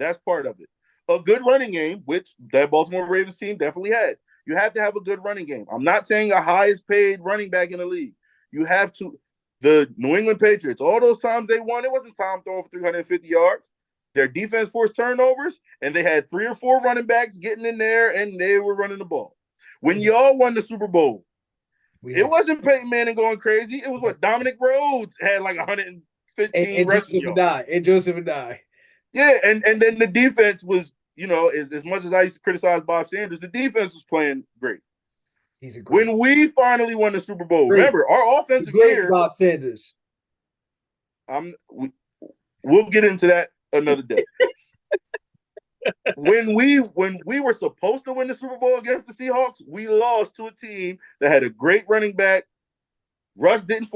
that's part of it. A good running game, which that Baltimore Ravens team definitely had. You have to have a good running game. I'm not saying a highest paid running back in the league. You have to. The New England Patriots, all those times they won, it wasn't Tom throwing for 350 yards. Their defense forced turnovers, and they had 3 or 4 running backs getting in there, and they were running the ball. When y'all won the Super Bowl, it wasn't Peyton Manning going crazy. It was what Dominic Rhodes had like 115 rushing yards. And Joseph Addai. Yeah, and then the defense was, as much as I used to criticize Bob Sanders, the defense was playing great. When we finally won the Super Bowl, remember our offensive year. Bob Sanders. We'll get into that another day. When we were supposed to win the Super Bowl against the Seahawks, we lost to a team that had a great running back. Russ didn't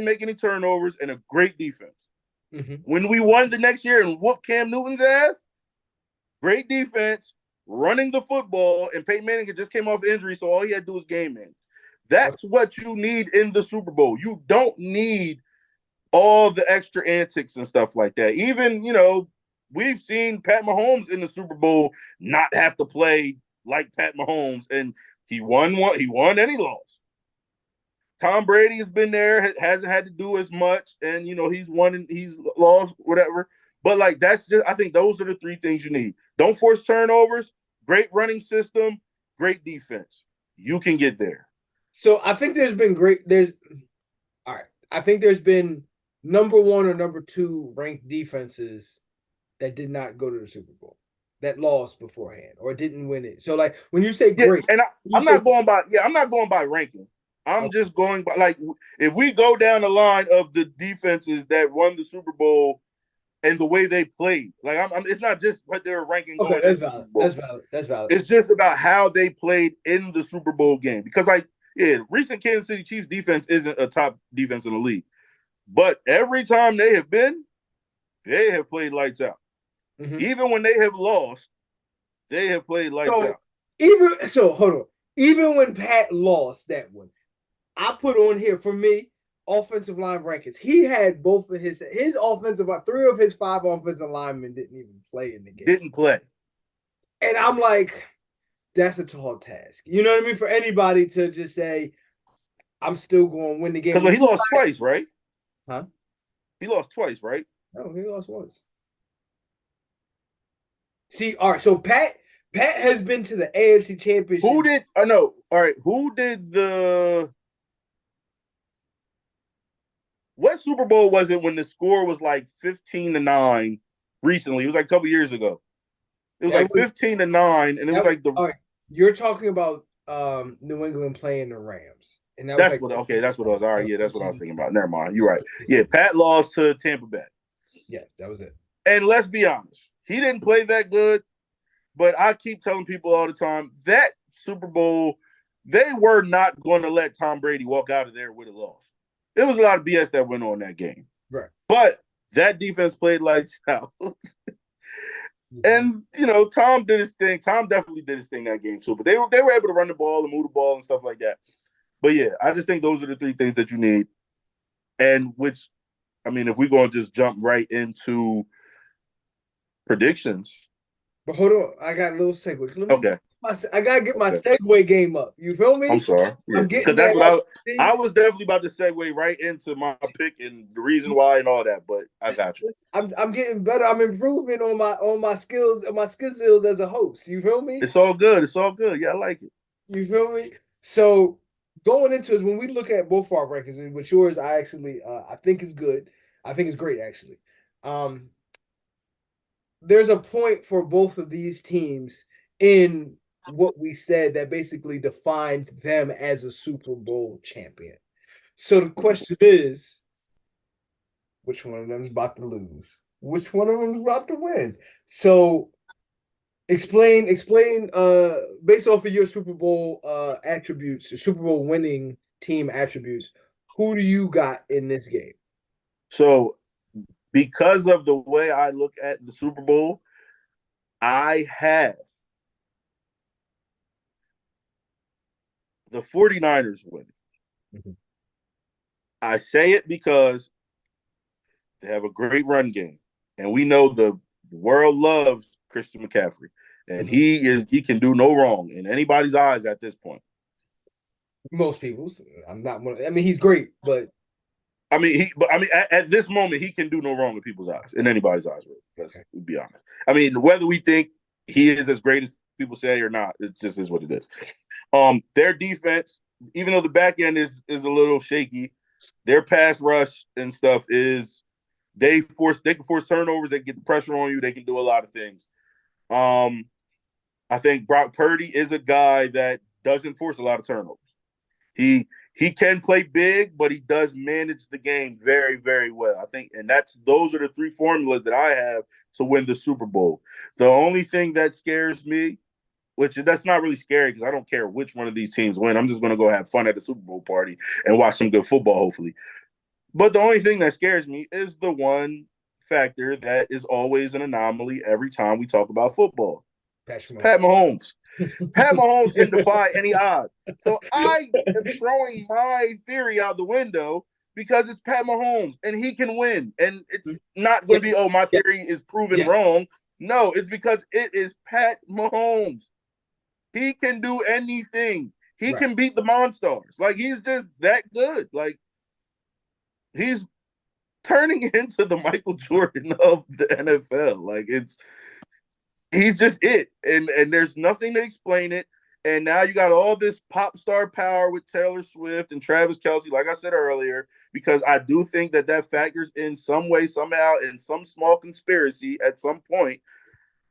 make any turnovers, and a great defense. Mm-hmm. When we won the next year and whooped Cam Newton's ass, great defense, running the football, and Peyton Manning just came off injury, so all he had to do was game manage. That's what you need in the Super Bowl. You don't need all the extra antics and stuff like that. Even, we've seen Pat Mahomes in the Super Bowl not have to play like Pat Mahomes, and he won and he lost. Tom Brady has been there, hasn't had to do as much, and he's won and he's lost, whatever. But I think those are the 3 things you need. Don't force turnovers, great running system, great defense. You can get there. So I think there's been all right. I think there's been number one or number two ranked defenses that did not go to the Super Bowl, that lost beforehand or didn't win it. So like when you say Yeah, great, and you I'm say not going by. Yeah, I'm not going by ranking. I'm oh, just going by like if we go down the line of the defenses that won the Super Bowl and the way they played. Like it's not just what they're ranking okay, going that's into the valid. Super Bowl. That's valid. That's valid. It's just about how they played in the Super Bowl game. Because like, yeah, recent Kansas City Chiefs defense isn't a top defense in the league. But every time they have been, they have played lights out. Mm-hmm. Even when they have lost, they have played lights out. Hold on. Even when Pat lost that one, I put on here for me offensive line rankings. He had both of his offensive line, three of his five offensive linemen didn't even play in the game. Didn't play. And I'm like, that's a tall task. You know what I mean? For anybody to just say, I'm still going to win the game. Because he lost twice, right? Huh? He lost twice, right? No, he lost once. See, all right. So Pat has been to the AFC Championship. Who did? Oh no. All right. Who did the? What Super Bowl was it when the score was like 15-9? Recently, it was like a couple years ago. It was like 15-9, and it was like the. All right, you're talking about New England playing the Rams, and that that's was what. Okay, that's what I was. All right, yeah, that's what I was thinking about. Never mind. You're right. Yeah, Pat lost to Tampa Bay. Yes, that was it. And let's be honest, he didn't play that good. But I keep telling people all the time that Super Bowl, they were not going to let Tom Brady walk out of there with a loss. There was a lot of BS that went on that game. Right. But that defense played lights out. And, you know, Tom did his thing. Tom definitely did his thing that game too. But they were able to run the ball and move the ball and stuff like that. But, yeah, I just think those are the three things that you need. And which, I mean, if we're going to just jump right into predictions. But hold on, I got a little segue. Okay. I gotta get my segue game up. You feel me? I'm sorry. Yeah. I'm getting that's what I was definitely about to segue right into my pick and the reason why and all that, but I got you. I'm getting better. I'm improving on my skills and my skills as a host. You feel me? It's all good. It's all good. Yeah, I like it. You feel me? So going into it, when we look at both our rankings, which yours I actually I think is good. I think it's great actually. There's a point for both of these teams in what we said that basically defined them as a Super Bowl champion. So the question is, which one of them is about to lose? Which one of them is about to win? So explain based off of your Super Bowl attributes, Super Bowl winning team attributes, who do you got in this game? So because of the way I look at the Super Bowl, I have the 49ers winning. Mm-hmm. I say it because they have a great run game. And we know the world loves Christian McCaffrey. And mm-hmm. he can do no wrong in anybody's eyes at this point. Most people's. I'm not one. I mean, he's great, but at this moment, he can do no wrong in people's eyes, in anybody's eyes. Really. Let's be honest. I mean, whether we think he is as great as people say or not, it just is what it is. Their defense, even though the back end is a little shaky, their pass rush and stuff is they can force turnovers, they can get the pressure on you, they can do a lot of things. I think Brock Purdy is a guy that doesn't force a lot of turnovers. He can play big, but he does manage the game very, very well. I think, and those are the three formulas that I have to win the Super Bowl. The only thing that scares me, which that's not really scary because I don't care which one of these teams win. I'm just going to go have fun at the Super Bowl party and watch some good football, hopefully. But the only thing that scares me is the one factor that is always an anomaly every time we talk about football. Pat Mahomes. Pat Mahomes can defy any odds. So I am throwing my theory out the window because it's Pat Mahomes and he can win. And it's not going to be, my theory is proven wrong. No, it's because it is Pat Mahomes. He can do anything. He can beat the Monstars. Like, he's just that good. Like, he's turning into the Michael Jordan of the NFL. Like, he's just it. And there's nothing to explain it. And now you got all this pop star power with Taylor Swift and Travis Kelce, like I said earlier, because I do think that factors in some way, somehow, in some small conspiracy at some point.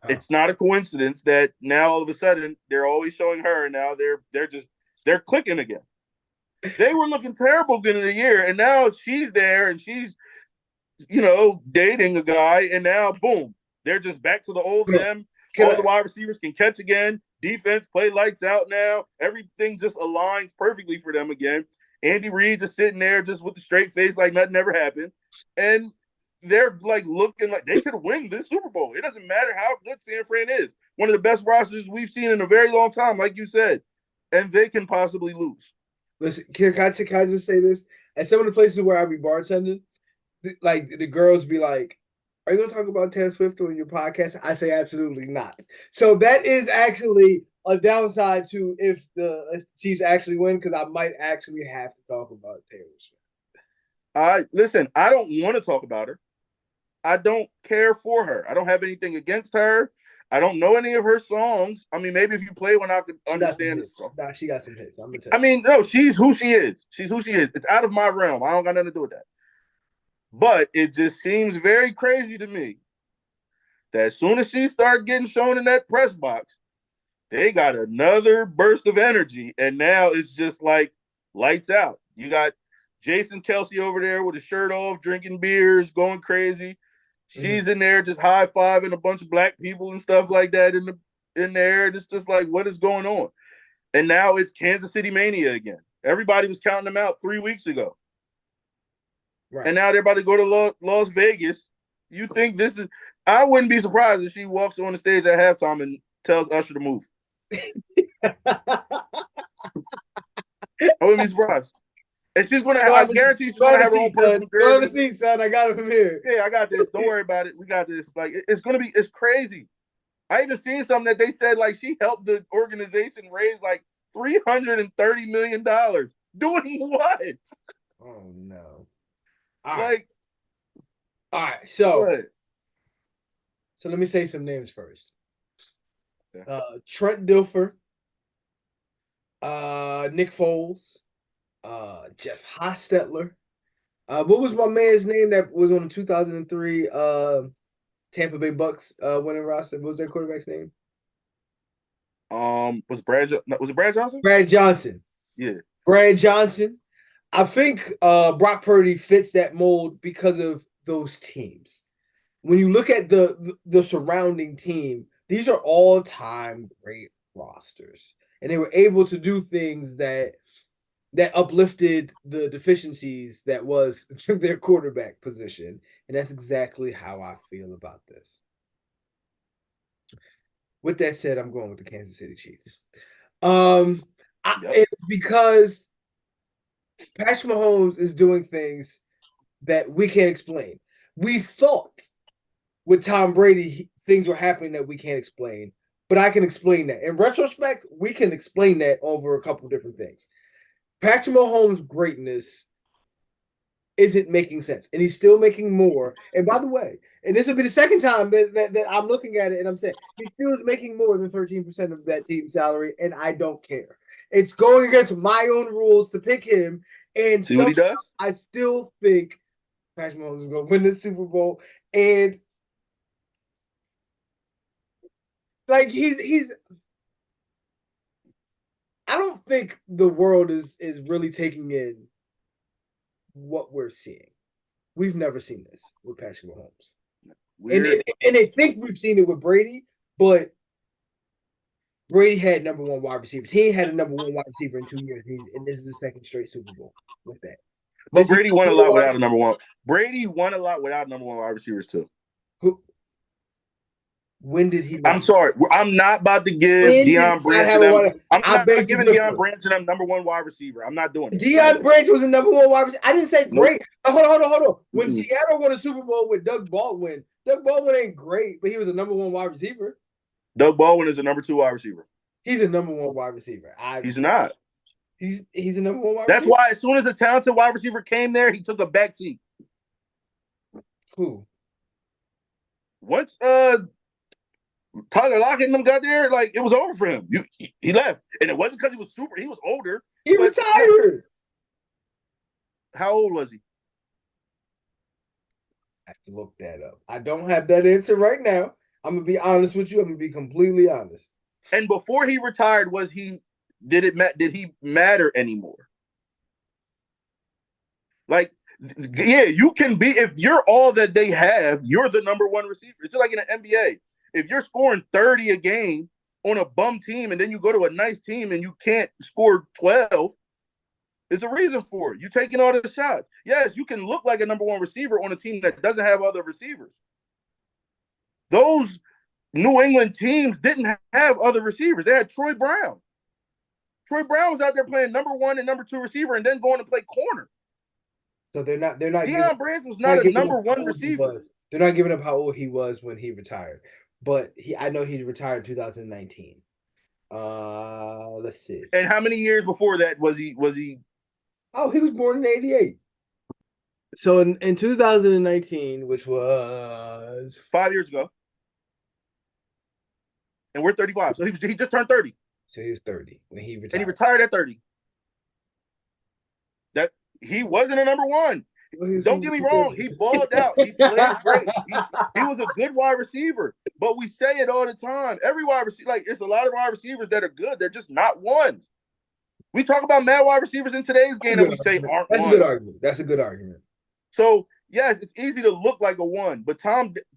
It's not a coincidence that now all of a sudden they're always showing her, and now they're clicking again. They were looking terrible beginning of the year, and now she's there and she's dating a guy, and now boom, they're just back to the old them. All the wide receivers can catch again. Defense play lights out now. Everything just aligns perfectly for them again. Andy Reid just sitting there just with a straight face like nothing ever happened. And they're like looking like they could win this Super Bowl. It doesn't matter how good San Fran is. One of the best rosters we've seen in a very long time, like you said. And they can possibly lose. Listen, can I just say this? At some of the places where I be bartending, like the girls be like, "Are you gonna talk about Taylor Swift on your podcast?" I say absolutely not. So that is actually a downside to if the Chiefs actually win, because I might actually have to talk about Taylor Swift. Listen, I don't want to talk about her. I don't care for her. I don't have anything against her. I don't know any of her songs. I mean, maybe if you play one, I could understand the song. Nah, she got some hits. No, she's who she is. She's who she is. It's out of my realm. I don't got nothing to do with that. But it just seems very crazy to me that as soon as she started getting shown in that press box, they got another burst of energy, and now it's just like lights out. You got Jason Kelce over there with his shirt off, drinking beers, going crazy. She's in there just high-fiving a bunch of black people and stuff like that in there. And it's just like, what is going on? And now it's Kansas City Mania again. Everybody was counting them out 3 weeks ago. Right. And now they're about to go to Las Vegas. You think this is – I wouldn't be surprised if she walks on the stage at halftime and tells Usher to move. I wouldn't be surprised. And she's going to have – I guarantee she's going to have her own personal jersey. Go to the seat, son. I got it from here. Yeah, I got this. Don't worry about it. We got this. Like, it's going to be – it's crazy. I even seen something that they said, like, she helped the organization raise, like, $330 million. Doing what? Oh, no. All right. So let me say some names first. Yeah. Trent Dilfer, Nick Foles, Jeff Hostetler. What was my man's name that was on the 2003 Tampa Bay Bucks winning roster? What was their quarterback's name? Was it Brad Johnson? Brad Johnson. Yeah. Brad Johnson. I think Brock Purdy fits that mold because of those teams. When you look at the surrounding team, these are all-time great rosters. And they were able to do things that uplifted the deficiencies that was their quarterback position. And that's exactly how I feel about this. With that said, I'm going with the Kansas City Chiefs. It's because Patrick Mahomes is doing things that we can't explain. We thought with Tom Brady, things were happening that we can't explain, but I can explain that. In retrospect, we can explain that over a couple different things. Patrick Mahomes' greatness isn't making sense, and he's still making more. And by the way, and this will be the second time that I'm looking at it and I'm saying he still is making more than 13% of that team's salary, and I don't care. It's going against my own rules to pick him, and see what he does. I still think Patrick Mahomes is going to win the Super Bowl, and like he's. I don't think the world is really taking in what we're seeing. We've never seen this with Patrick Mahomes. And they think we've seen it with Brady, but Brady had number one wide receivers. He ain't had a number one wide receiver in 2 years, and this is the second straight Super Bowl with that. But Brady won a lot without a number one. Brady won a lot without number one wide receivers too. When did he? I'm sorry. I'm not about to give Deion Branch to them. I'm not giving Deion Branch to them number one wide receiver. I'm not doing it. Deion Branch was a number one wide receiver. I didn't say great. Nope. Hold on. When Seattle won a Super Bowl with Doug Baldwin ain't great, but he was a number one wide receiver. Doug Baldwin is a number two wide receiver. He's a number one wide receiver. He's not. He's a number one wide receiver. That's why as soon as a talented wide receiver came there, he took a back seat. Who? Once Tyler Lockett and them got there, like it was over for him. He left, and it wasn't because he was super. He was older. He retired. How old was he? I have to look that up. I don't have that answer right now. I'm gonna be honest with you. I'm gonna be completely honest. And before he retired, did he matter anymore? Like, yeah, you can be, if you're all that they have, you're the number one receiver. It's just like in the NBA. If you're scoring 30 a game on a bum team and then you go to a nice team and you can't score 12, there's a reason for it. You're taking all the shots. Yes, you can look like a number one receiver on a team that doesn't have other receivers. Those New England teams didn't have other receivers. They had Troy Brown. Troy Brown was out there playing number one and number two receiver and then going to play corner. So they're not. Deion Branch was not a number one receiver. They're not giving up how old he was when he retired, but I know he retired in 2019. Let's see. And how many years before that was he? Oh, he was born in '88. So in 2019, which was 5 years ago, and we're 35, so he just turned 30. So he was 30 when he retired. And he retired at 30. That he wasn't a number one. Don't get me wrong. He balled out. He played great. He was a good wide receiver. But we say it all the time. Every wide receiver, like it's a lot of wide receivers that are good. They're just not ones. We talk about mad wide receivers in today's game that we say aren't ones. That's a good argument. That's a good argument. So yes, it's easy to look like a one. But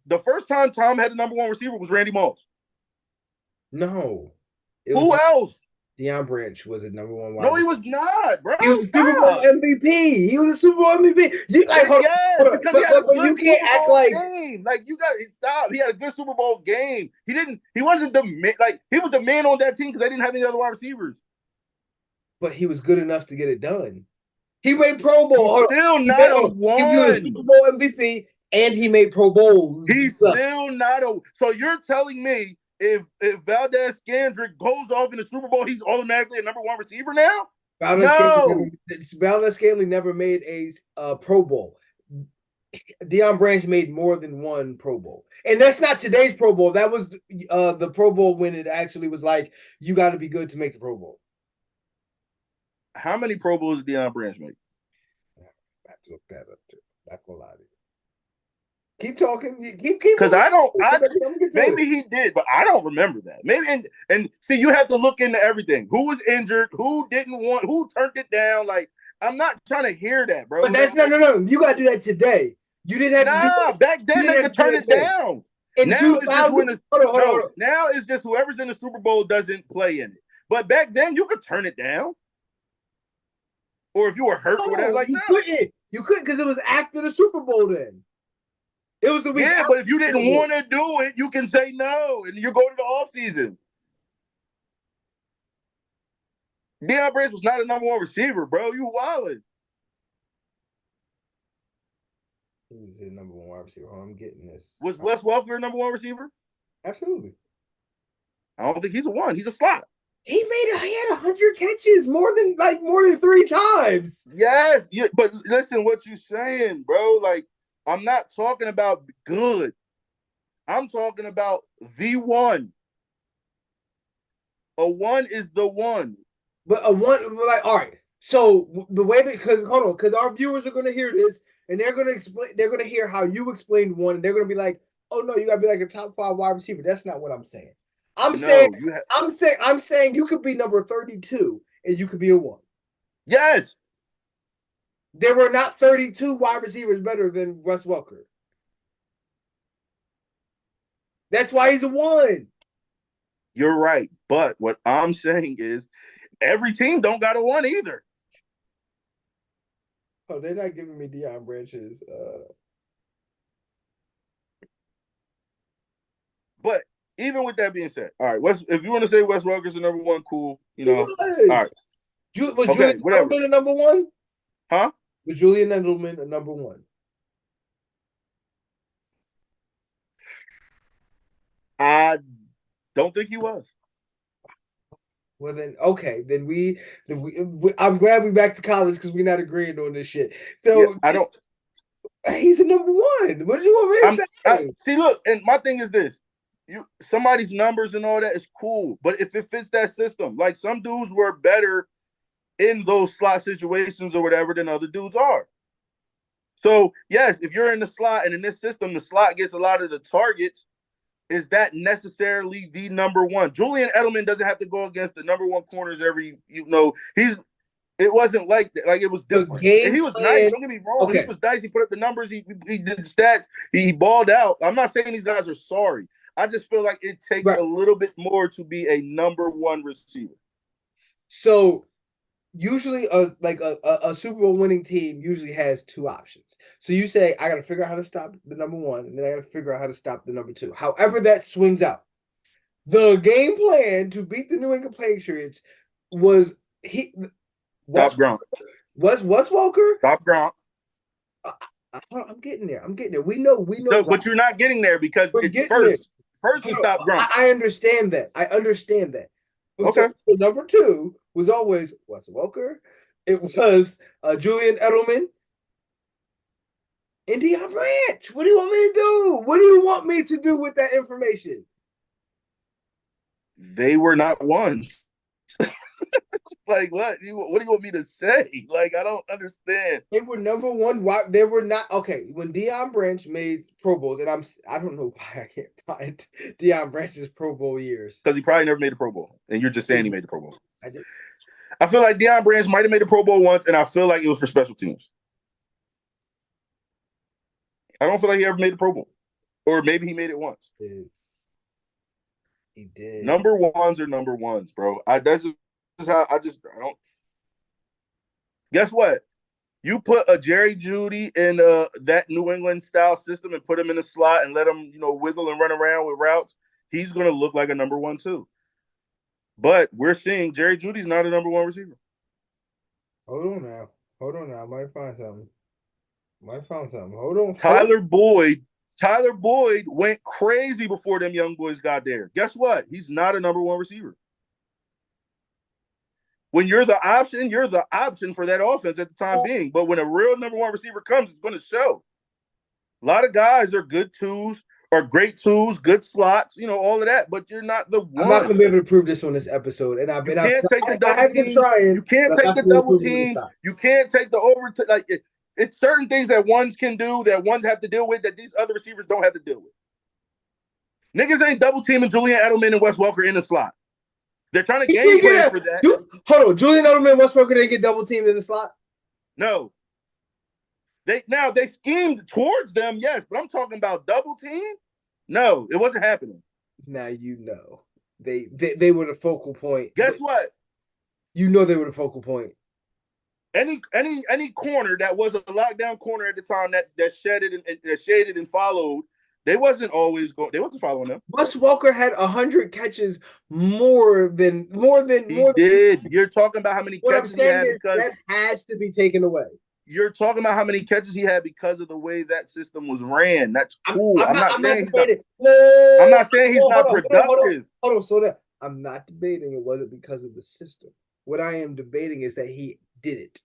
the first time Tom had a number one receiver was Randy Moss. No. Who else? Deion Branch was a number one wide receiver. No, he was not, bro. He was a Super Bowl MVP. He was a Super Bowl MVP. You like, because he had a good Super Bowl game. Like you got to stop. He had a good Super Bowl game. He wasn't the he was the man on that team because they didn't have any other wide receivers. But he was good enough to get it done. He made Pro Bowl. He's still not a one. He was a Super Bowl MVP and he made Pro Bowls. He's still not a. So you're telling me if Valdes-Scantling goes off in the Super Bowl, he's automatically a number one receiver now? Valdes-Scantling never made a Pro Bowl. Deion Branch made more than one Pro Bowl. And that's not today's Pro Bowl. That was the Pro Bowl when it actually was like, you got to be good to make the Pro Bowl. How many Pro Bowls did Deion Branch make? I have to look that up too. Not gonna lie to you. Keep talking. Keep because maybe he did, but I don't remember that. Maybe and see, you have to look into everything. Who was injured? Who didn't want? Who turned it down? Like I'm not trying to hear that, bro. But that's no. You got to do that today. You didn't have to. Nah, back then they could turn it down. Now it's just whoever's in the Super Bowl doesn't play in it. But back then you could turn it down. Or if you were hurt or whatever, like you couldn't because it was after the Super Bowl then. It was the week. Yeah, but if you didn't want to do it, you can say no, and you go to the off season. Deion Branch was not a number one receiver, bro. You wildin'. He was the number one wide receiver. I'm getting this. Was Wes Welker a number one receiver? Absolutely. I don't think he's a one. He's a slot. He had 100 catches more than 3 times. Yes, yeah, but listen, what you saying, bro? Like, I'm not talking about good. I'm talking about the one. A one is the one. But a one, all right. So the way that, because our viewers are going to hear this and they're going to explain. They're going to hear how you explained one, and they're going to be like, "Oh no, you got to be like a top 5 wide receiver." That's not what I'm saying. I'm saying you could be number 32 and you could be a one. Yes. There were not 32 wide receivers better than Wes Welker. That's why he's a one. You're right. But what I'm saying is every team don't got a one either. Oh, they're not giving me Deion Branch's. But even with that being said, all right, if you want to say Wes Welker's the number one, cool. All right. Was Julian Edelman a number one? Huh? Was Julian Edelman a number one? I don't think he was. Well then, okay. Then we I'm glad we back to college because we're not agreeing on this shit. So yeah, I don't. He's a number one. What do you want me to say? See, look, and my thing is this. somebody's numbers and all that is cool, but if it fits that system, like some dudes were better in those slot situations or whatever than other dudes are. So yes, if you're in the slot and in this system, the slot gets a lot of the targets. Is that necessarily the number one? Julian Edelman doesn't have to go against the number one corners every. It wasn't like that. Like, it was different. And he was nice. Don't get me wrong. Okay. He was nice. He put up the numbers. He did the stats. He balled out. I'm not saying these guys are sorry. I just feel like it takes a little bit more to be a number one receiver. So usually a Super Bowl winning team usually has two options. So you say, I got to figure out how to stop the number one, and then I got to figure out how to stop the number two. However that swings out. The game plan to beat the New England Patriots was Stop Gronk. Wes Welker? Stop Gronk. I'm getting there. We know. No, but you're not getting there because first you stop Gronk. I understand that. Okay. So number two was always Wes Welker. It was Julian Edelman and Deion Branch. What do you want me to do? What do you want me to do with that information? They were not ones. Like, what? What do you want me to say? Like, I don't understand. They were number one. Why they were not okay when Deion Branch made Pro Bowls, and I don't know why I can't find Deion Branch's Pro Bowl years because he probably never made a Pro Bowl, and you're just saying he made the Pro Bowl. I feel like Deion Branch might have made a Pro Bowl once, and I feel like it was for special teams. I don't feel like he ever made a Pro Bowl, or maybe he made it once. He did. Number ones are number ones, bro. That's just how I don't. Guess what? You put a Jerry Jeudy in that New England style system and put him in a slot and let him, wiggle and run around with routes. He's going to look like a number one too. But we're seeing Jerry Jeudy's not a number one receiver. Hold on now. I might find something. Hold on. Tyler Boyd went crazy before them young boys got there. Guess what? He's not a number one receiver. When you're the option for that offense at the time being. But when a real number one receiver comes, it's going to show. A lot of guys are good twos, or great twos, good slots, all of that. But you're not the one. I'm not going to be able to prove this on this episode. And you can't take the double teams. You can't take the double teams. You can't take the over. It's certain things that ones can do that ones have to deal with that these other receivers don't have to deal with. Niggas ain't double teaming Julian Edelman and Wes Welker in the slot. They're trying to game plan for that. Hold on, Julian Edelman and Wes Welker didn't get double teamed in the slot? No. They schemed towards them, yes, but I'm talking about double team? No, it wasn't happening. Now they were the focal point. Guess what? They were the focal point. Any corner that was a lockdown corner at the time that shaded and followed, they wasn't following them. Wes Welker had 100 catches more than. He did. You're talking about how many catches he had because that has to be taken away. You're talking about how many catches he had because of the way that system was ran. That's cool. I'm not saying he's not productive. Hold on, slow down. I'm not debating it wasn't because of the system. What I am debating is that he did it.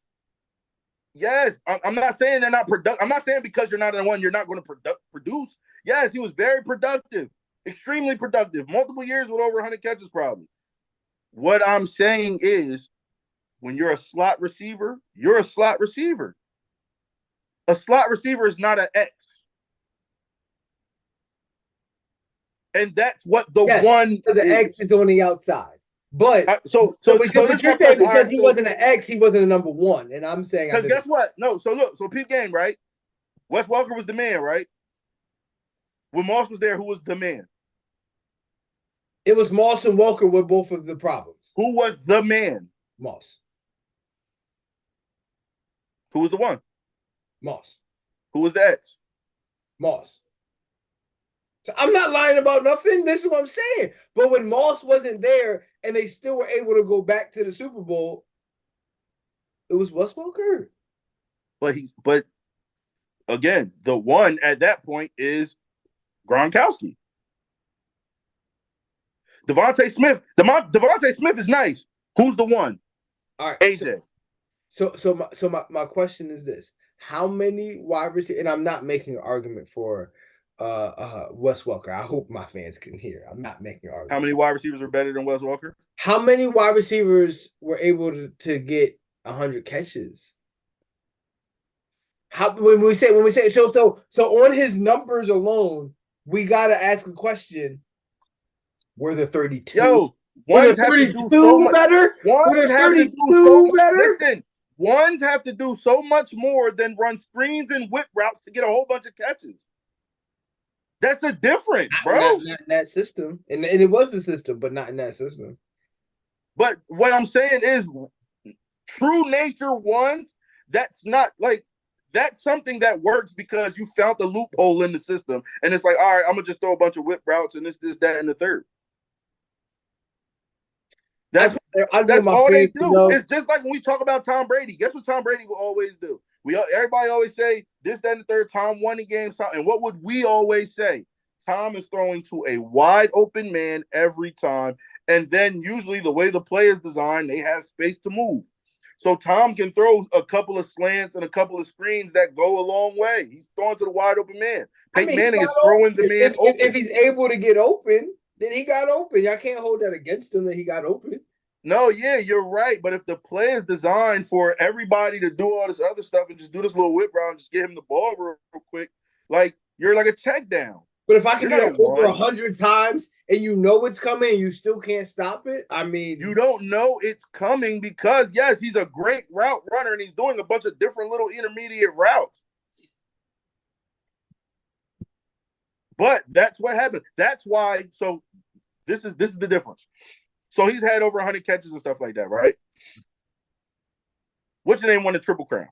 Yes, I'm not saying they're not productive. I'm not saying because you're not in one, you're not going to produce. Yes, he was very productive, extremely productive, multiple years with over 100 catches probably. What I'm saying is when you're a slot receiver, you're a slot receiver. A slot receiver is not an X. And that's what the one the X is on the outside. But so you're saying because he wasn't an X, he wasn't a number one. And I'm saying because guess what? No, so peep game, right? Wes Welker was the man, right? When Moss was there, who was the man? It was Moss and Welker with both of the problems. Who was the man? Moss. Who was the one? Moss. Who was the X? Moss. So I'm not lying about nothing. This is what I'm saying. But when Moss wasn't there and they still were able to go back to the Super Bowl, it was Wes Welker. But again, the one at that point is Gronkowski. Devontae Smith. Devontae Smith is nice. Who's the one? All right, AJ. So my question is this: how many wide receivers? And I'm not making an argument for Wes Welker. I hope my fans can hear. I'm not making an How argument. many wide receivers are better than Wes Walker? How many wide receivers were able to get 100 catches? How when we say so on his numbers alone, we gotta ask a question. Were the 32? Yo, Were the ones have to do so 32 much. better? Were Ones the have to do so 32 much. better? Listen, ones have to do so much more than run screens and whip routes to get a whole bunch of catches. That's a difference, bro. Not in that system. And it was the system, but not in that system. But what I'm saying is true nature ones, that's not like that's something that works because you found the loophole in the system. And it's like, all right, I'm gonna just throw a bunch of whip routes and this, that, and the third. That's all they do. It's just like when we talk about Tom Brady. Guess what Tom Brady will always do? Everybody always say this, that, and the third. Tom won the game. And what would we always say? Tom is throwing to a wide open man every time. And then usually the way the play is designed, they have space to move. So Tom can throw a couple of slants and a couple of screens that go a long way. He's throwing to the wide open man. Peyton Manning is throwing the man open. If he's able to get open, then he got open. Y'all can't hold that against him that he got open. No, yeah, you're right. But if the play is designed for everybody to do all this other stuff and just do this little whip round and just get him the ball real quick, like you're like a check down. But if I can do that over 100 times and you know it's coming and you still can't stop it, I mean, you don't know it's coming because yes, he's a great route runner and he's doing a bunch of different little intermediate routes. But that's what happened. That's why. So this is the difference. So he's had over 100 catches and stuff like that, right? What's your name won the Triple Crown?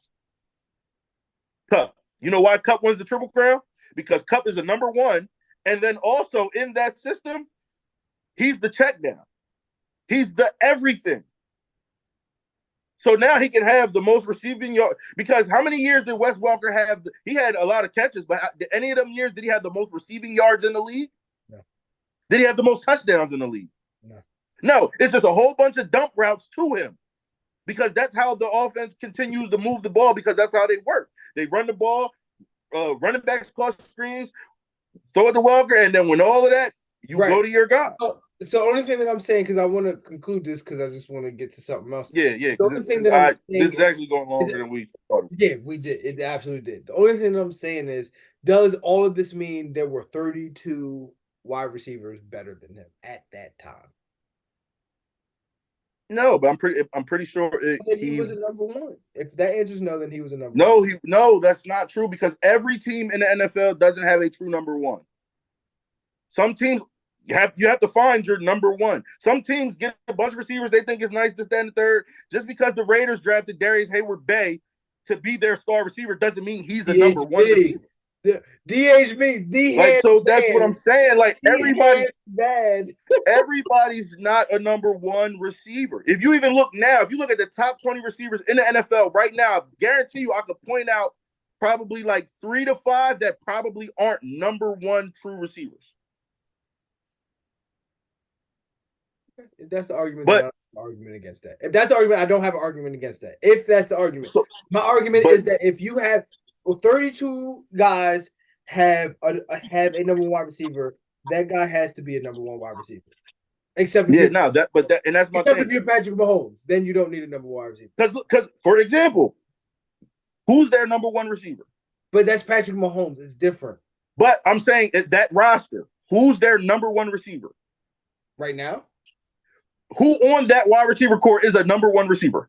Kupp. You know why Kupp wins the Triple Crown? Because Kupp is a number one. And then also in that system, he's the check down. He's the everything. So now he can have the most receiving yard. Because how many years did Wes Welker have? He had a lot of catches, but any of them years did he have the most receiving yards in the league? No. Did he have the most touchdowns in the league? No, it's just a whole bunch of dump routes to him because that's how the offense continues to move the ball because that's how they work. They run the ball, running backs cross screens, throw it to Welker, and then when all of that, you go to your guy. So the only thing that I'm saying, because I want to conclude this because I just want to get to something else. Yeah. The only thing that I'm saying this is actually going longer than we thought. Yeah, we did. It absolutely did. The only thing that I'm saying is, does all of this mean there were 32 wide receivers better than him at that time? No, but I'm pretty sure he was a number one. If that answers no, then he was a number one. No, that's not true because every team in the NFL doesn't have a true number one. Some teams you have to find your number one. Some teams get a bunch of receivers they think is nice, this, that, and the third. Just because the Raiders drafted Darius Hayward-Bay to be their star receiver doesn't mean he's the number one receiver. DHB, so that's what I'm saying. Like everybody's not a number one receiver. If you even look now, if you look at the top 20 receivers in the NFL right now, I guarantee you I could point out probably like 3 to 5 that probably aren't number one true receivers. If that's the argument, I don't have an argument against that. If that's the argument, I don't have an argument against that. If that's the argument, my argument is that if you have 32 guys have a number one wide receiver, that guy has to be a number one wide receiver. Except and that's my thing. If you're Patrick Mahomes, then you don't need a number one wide receiver. Because for example, who's their number one receiver? But that's Patrick Mahomes. It's different. But I'm saying that roster, who's their number one receiver right now? Who on that wide receiver core is a number one receiver?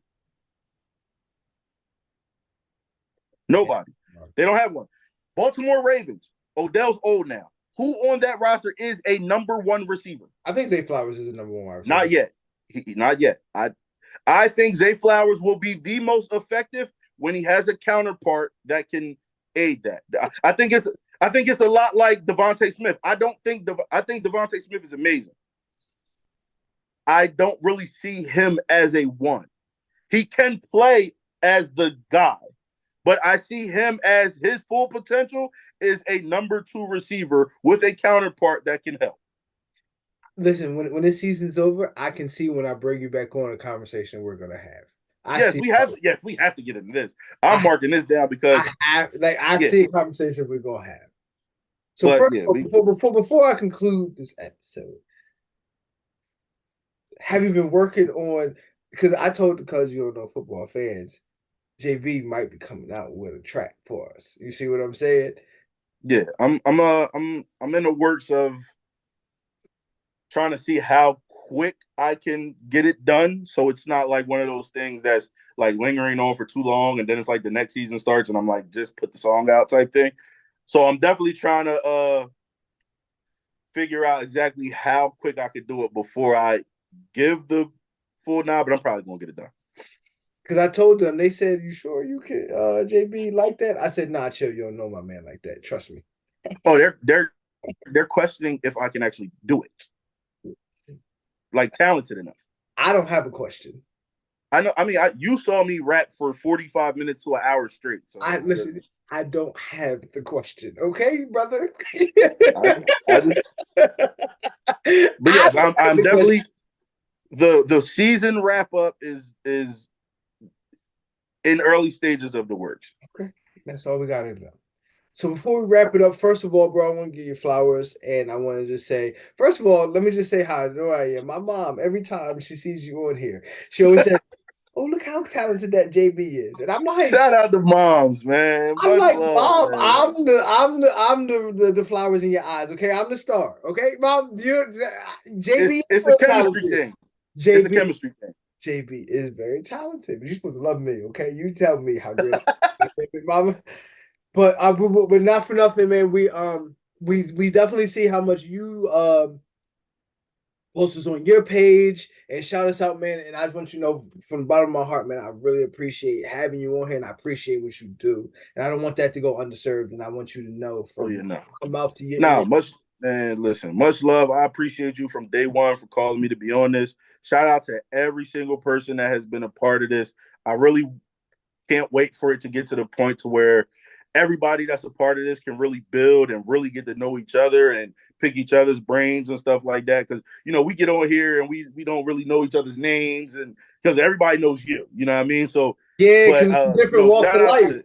Nobody. They don't have one. Baltimore Ravens. Odell's old now. Who on that roster is a number one receiver? I think Zay Flowers is a number one wide receiver. Not yet. Not yet. I think Zay Flowers will be the most effective when he has a counterpart that can aid that. I think it's a lot like Devontae Smith. I think Devontae Smith is amazing. I don't really see him as a one. He can play as the guy, but I see him as his full potential is a number two receiver with a counterpart that can help. Listen, when this season's over, I can see when I bring you back on a conversation we're gonna have. We have to get into this. I'm marking this down because I see a conversation we're gonna have. So But first, yeah, before I conclude this episode, have you been working on? Because I told because you don't know football fans, JB might be coming out with a track for us. You see what I'm saying? yeah, I'm in the works of trying to see how quick I can get it done. So it's not like one of those things that's like lingering on for too long and then it's like the next season starts and I'm like, just put the song out type thing. So I'm definitely trying to figure out exactly how quick I could do it before I give the full nod, but I'm probably gonna get it done. Because I told them, they said, "You sure you can, JB, like that?" I said, "Nah, chill. You don't know my man like that. Trust me." Oh, they're questioning if I can actually do it. Like talented enough. I don't have a question. I know. I mean, you saw me rap for 45 minutes to an hour straight. So I listen. I don't have the question. Okay, brother. I just, but I yeah, don't have I'm the question. definitely the season wrap up is in early stages of the works. Okay, that's all we got to know. So before we wrap it up, first of all, bro, I want to give you flowers, and I want to just say, first of all, let me just say how I know I am. My mom, every time she sees you on here, she always says, "Oh, look how talented that JB is," and Shout out to moms, man. I'm Much like, love, Mom, man. I'm the flowers in your eyes. Okay, I'm the star. Okay, Mom, you JB is It's a so chemistry talented. thing. It's a JB chemistry thing. JB is very talented. But you're supposed to love me. Okay, you tell me how great, Mama. But not for nothing, man. We definitely see how much you post us on your page and shout us out, man. And I just want you to know from the bottom of my heart, man, I really appreciate having you on here and I appreciate what you do. And I don't want that to go underserved. And I want you to know Oh from yeah, no. my mouth to your Nah, ear. much man, listen, much love. I appreciate you from day one for calling me to be on this. Shout out to every single person that has been a part of this. I really can't wait for it to get to the point to where everybody that's a part of this can really build and really get to know each other and pick each other's brains and stuff like that. Because we get on here and we don't really know each other's names and because everybody knows you. You know what I mean? So, Yeah, but because it's from different walks shout of out life. to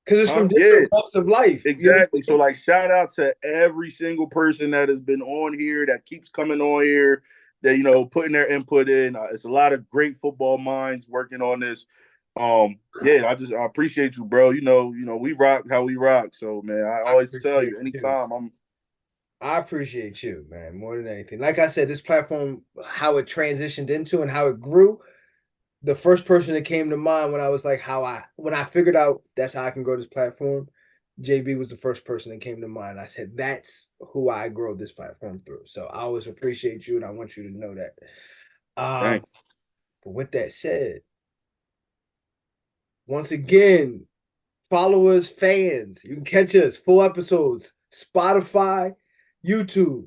Because it's from yeah, different walks of life. You know exactly. what I So like shout out to every single person that has been on here that keeps coming on here that putting their input in. It's a lot of great football minds working on this. Yeah, I appreciate you, bro. We rock how we rock. So man, I I always tell appreciate you you. anytime I'm I appreciate you, man, more than anything. Like I said, this platform, how it transitioned into and how it grew, the first person that came to mind when I was like, when I figured out that's how I can grow this platform, JB was the first person that came to mind. I said, that's who I grow this platform through. So I always appreciate you and I want you to know that. dang. But with that said, once again, followers, fans, you can catch us full episodes, Spotify, YouTube.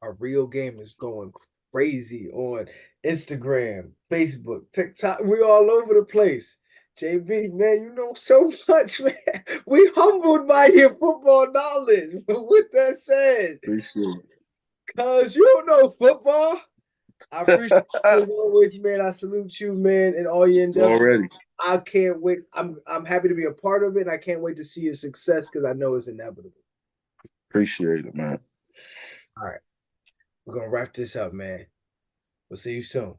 Our real game is going crazy on Instagram, Facebook, TikTok. We all over the place. JB, man, you know so much, man. We humbled by your football knowledge. But with that said, Appreciate cause you don't know football, I appreciate you as it. always, man. I salute you, man, and all your endeavors. Already. I can't wait. I'm happy to be a part of it, and I can't wait to see your success because I know it's inevitable. Appreciate it, man. All right, we're gonna wrap this up, man. We'll see you soon.